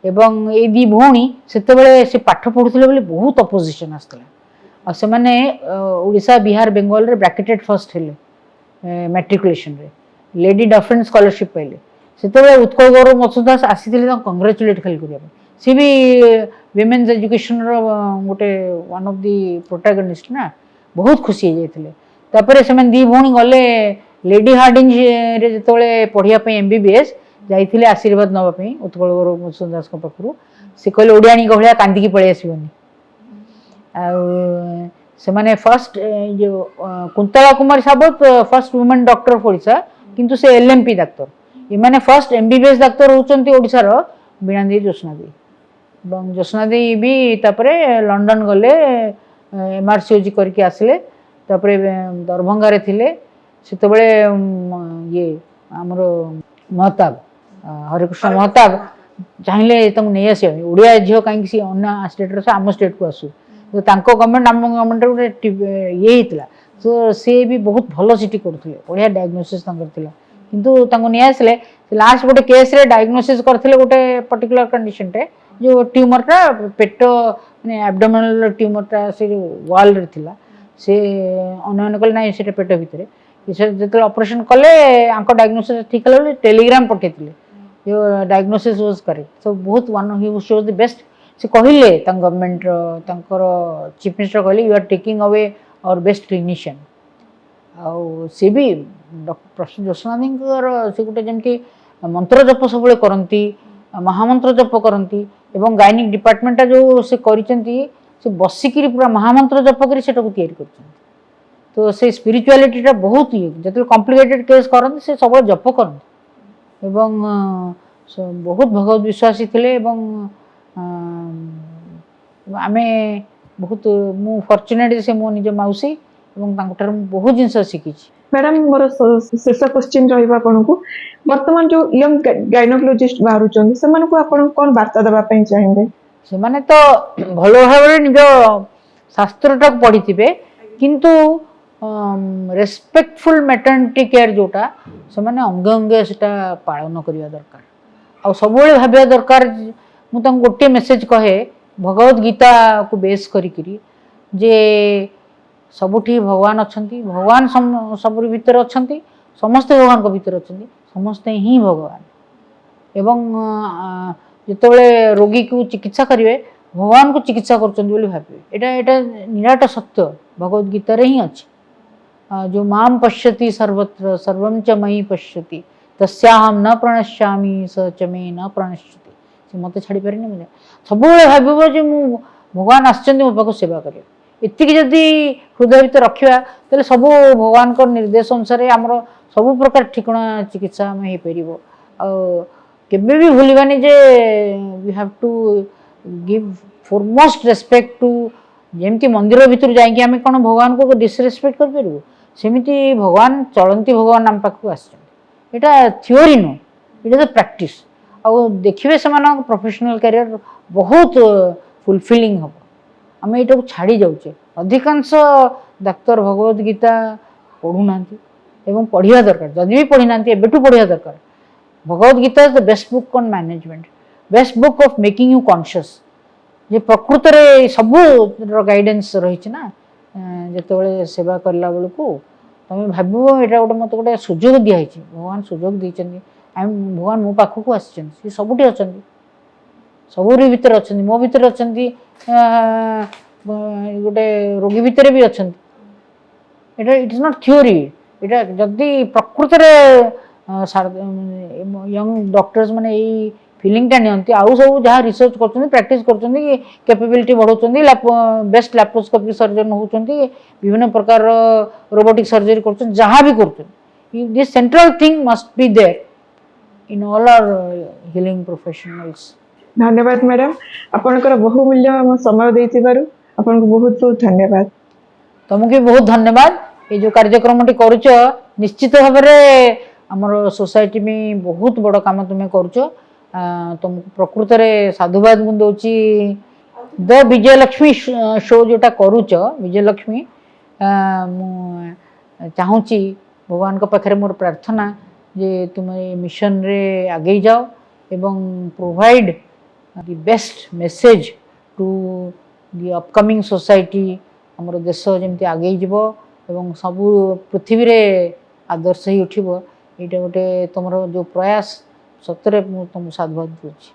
एवं ये दी भौणी से पाठ पढ़ुले बोले बहुत अपोजिशन आसला से माने ओडिशा बिहार बेंगल रे ब्रैकेटेड फर्स्ट हेले मैट्रिकुलेशन रे लेडी डफरेंस स्कॉलरशिप पाइले से उत्कल गौरव मधुसूदन दास आसी कंग्रेचुलेट खाली करने सी भी विमेन्स एजुकेशन रो गोटे वन ऑफ दी प्रोटैगनिस्ट ना बहुत खुशी हो जाते से दी भौणी गले लेडी हार्डिंग रे जिते पढ़ाई एमबीबीएस जाइए आशीर्वाद नापी उत्कल गौरव मधुसूदन दास पाखु से कहले ओडियाणी भाया कांदिकी पलि आसबनी से माने फर्स्ट जो कुंतला कुमारी साबत first women doctor of Odisha किंतु से एलएमपी डाक्तर ये माने फर्स्ट एमबीबीएस डाक्तर होचंती ओडिशा रो बीणादेवी ज्योत्स्ना दी ज्योत्स्ना दी भी तापरे लंडन गले एमआरसीओजी करके आसले तापरे दरभंगा रे थिले सेतबेले ये हमरो महताब हरिकृष्ण महताब चाहिए नहीं आस ओडिया झील कहीं अन्य स्टेट रे आम स्टेट को आसू तो तांको गवर्नमेंट आम गवर्नमेंट गोटे ये होता तो सी भी बहुत भल सीटी करुले बढ़िया डायग्नोसिस किंतु नहीं आसले लास्ट गोटे केस रे डायग्नोसिस करथिले गोटे पर्टिकुलर कंडीशन टे जो ट्यूमरटा पेट माने एब्डोमिनल ट्यूमरटा से वाल रे थिला से अनुमान कले ना से पेट भितर जो ऑपरेशन कले आंको डायग्नोसिस ठीक है टेलीग्राम पठेइथिले जो डायग्नोसिस वाज करेक्ट सो बहुत one he shows the best से कहले गवर्नमेंट चीफ मिनिस्टर कहले you are taking away our best clinician आउ से भी ପ୍ରଫେସର ଜ୍ୟୋତ୍ସ୍ନାଦିଙ୍କର ସେ ଗୋଟେ ଯେମିତି ମନ୍ତ୍ର ଜପ ସବୁବେଳେ କରନ୍ତି, ମହାମନ୍ତ୍ର ଜପ କରନ୍ତି ଏବଂ ଗାଇନିକ୍ ଡିପାର୍ଟମେଣ୍ଟଟା ଯେଉଁ ସେ କରିଛନ୍ତି ସେ ବସିକିରି ପୁରା ମହାମନ୍ତ୍ର ଜପ କରି ସେଟାକୁ ତିଆରି କରିଛନ୍ତି। ତ ସେ ସ୍ପିରିଚୁଆଲିଟିଟା ବହୁତ ଇଏ, ଯେତେବେଳେ କମ୍ପ୍ଲିକେଟେଡ୍ କେସ୍ କରନ୍ତି ସେ ସବୁବେଳେ ଜପ କରନ୍ତି ଏବଂ ବହୁତ ଭଗବତ ବିଶ୍ୱାସୀ ଥିଲେ ଏବଂ ଆମେ ବହୁତ ମୁଁ ଫର୍ଚୁନେଟ୍ ସେ ମୋ ନିଜ ମାଉସୀ ଏବଂ ତାଙ୍କଠାରୁ ମୁଁ ବହୁତ ଜିନିଷ ଶିଖିଛି। ମ୍ୟାଡ଼ାମ୍ ମୋର ଶେଷ କ୍ୱେଶ୍ଚିନ୍ ରହିବ ଆପଣଙ୍କୁ, ବର୍ତ୍ତମାନ ଯେଉଁ ୟଙ୍ଗ ଗାଇନୋକୋଲୋଜିଷ୍ଟ ବାହାରୁଛନ୍ତି ସେମାନଙ୍କୁ ଆପଣ କ'ଣ ବାର୍ତ୍ତା ଦେବା ପାଇଁ ଚାହିଁବେ? ସେମାନେ ତ ଭଲ ଭାବରେ ନିଜ ଶାସ୍ତ୍ରଟାକୁ ପଢ଼ିଥିବେ କିନ୍ତୁ ରେସ୍ପେକ୍ଟଫୁଲ୍ ମ୍ୟାଟର୍ନିଟି କେୟାର ଯେଉଁଟା ସେମାନେ ଅଙ୍ଗେ ଅଙ୍ଗେ ସେଟା ପାଳନ କରିବା ଦରକାର। ଆଉ ସବୁବେଳେ ଭାବିବା ଦରକାର, ମୁଁ ତାଙ୍କୁ ଗୋଟିଏ ମେସେଜ କହେ ଭଗବତ ଗୀତାକୁ ବେସ୍ କରିକିରି ଯେ ସବୁଠି ଭଗବାନ ଅଛନ୍ତି, ଭଗବାନ ସବୁରି ଭିତରେ ଅଛନ୍ତି, ସମସ୍ତେ ଭଗବାନଙ୍କ ଭିତରେ ଅଛନ୍ତି, ସମସ୍ତେ ହିଁ ଭଗବାନ। ଏବଂ ଯେତେବେଳେ ରୋଗୀକୁ ଚିକିତ୍ସା କରିବେ ଭଗବାନଙ୍କୁ ଚିକିତ୍ସା କରୁଛନ୍ତି ବୋଲି ଭାବିବେ, ଏଇଟା ନିରାଟ ସତ୍ୟ ଭଗବତ ଗୀତାରେ ହିଁ ଅଛି। जो माम पश्यति सर्वत्र सर्वं च मयि पश्यति तस्याहं न प्रणश्यामि स च मे न प्रणश्यति। से मत छाड़ी पारे मुझे सबुले भाव जे मु भगवान आसछन्ति मो पाखु सेवा करे, एतिकी जदि हृदय भीतर रखिबा तले सब भगवान को निर्देश अनुसार हमर सब प्रकार ठिकणा चिकित्सा हम हे परिबो। आ केबे भी भूलिबानी जे we have to give foremost respect to, जेमती मंदिर भीतर जाइए आम कौन भगवान को डिसरेस्पेक्ट कर पारू, सेमती भगवान चलती भगवान आम पाखक आटा थियोरी नु, इट इज अ प्रैक्टिस। आउ देखिए से प्रोफेशनल कैरियर बहुत फुलफिलिंग हम। आम यहाँ को छाड़ी जाऊे, अधिकांश डाक्तर भगवत गीता पढ़ुना एवं पढ़िया दरकार, जदि भी पढ़ी ना एबेठू पढ़िया दरकार। Bhagavad Gita is the best book on management, best book of making you conscious जे प्रकृत रे सब गाइडेंस रही ना। जितेबाला सेवा करला बेलू तुम भाव यहाँ गोटे मत गोटे सुजोग दिखाई, भगवान सुजोग देते भगवान मो पाखक आसी सबुठी अच्छा, सबुरी भितर अच्छा, मो भितर अच्छा, गोटे रोगी भितर भी अच्छा। इट इज नॉट थ्योरी, यहाँ जदि प्रकृत यंग डॉक्टर्स माने फिलिंगटा नियंती आउ सब जहाँ रिसर्च कर प्रैक्टिस कर कैपेबिलिटी बढ़ाऊँ, बेस्ट लैप्रोस्कोपिक सर्जन होती, विभिन्न प्रकार रोबोटिक सर्जरी कर जहाँ भी कर this central thing must be there in all our healing professionals. धन्यवाद मैडम, आपनकर बहुमूल्य समय देइथिबारु आपनको बहुत बहुत धन्यवाद। तुमको भी बहुत धन्यवाद। ये जो कार्यक्रम करुच निश्चित भाव में आमर सोसाइटी में बहुत बड़ काम तुम्हें करुच, तुमको प्रकृत में साधुवाद मुझे दूसरी। द विजयलक्ष्मी शो जोटा करुच विजयलक्ष्मी, चाहूँगी भगवान को पाखे मोर प्रार्थना जे तुम मिशन रे आगे जाओ एवं provide the best message to the upcoming society. आमर देश जमी आगे जीव एवं सबू पृथ्वी रे आदर्श ही उठिब, ये गोटे तुम जो प्रयास सतरे तुमको साधुवाद दूसरी।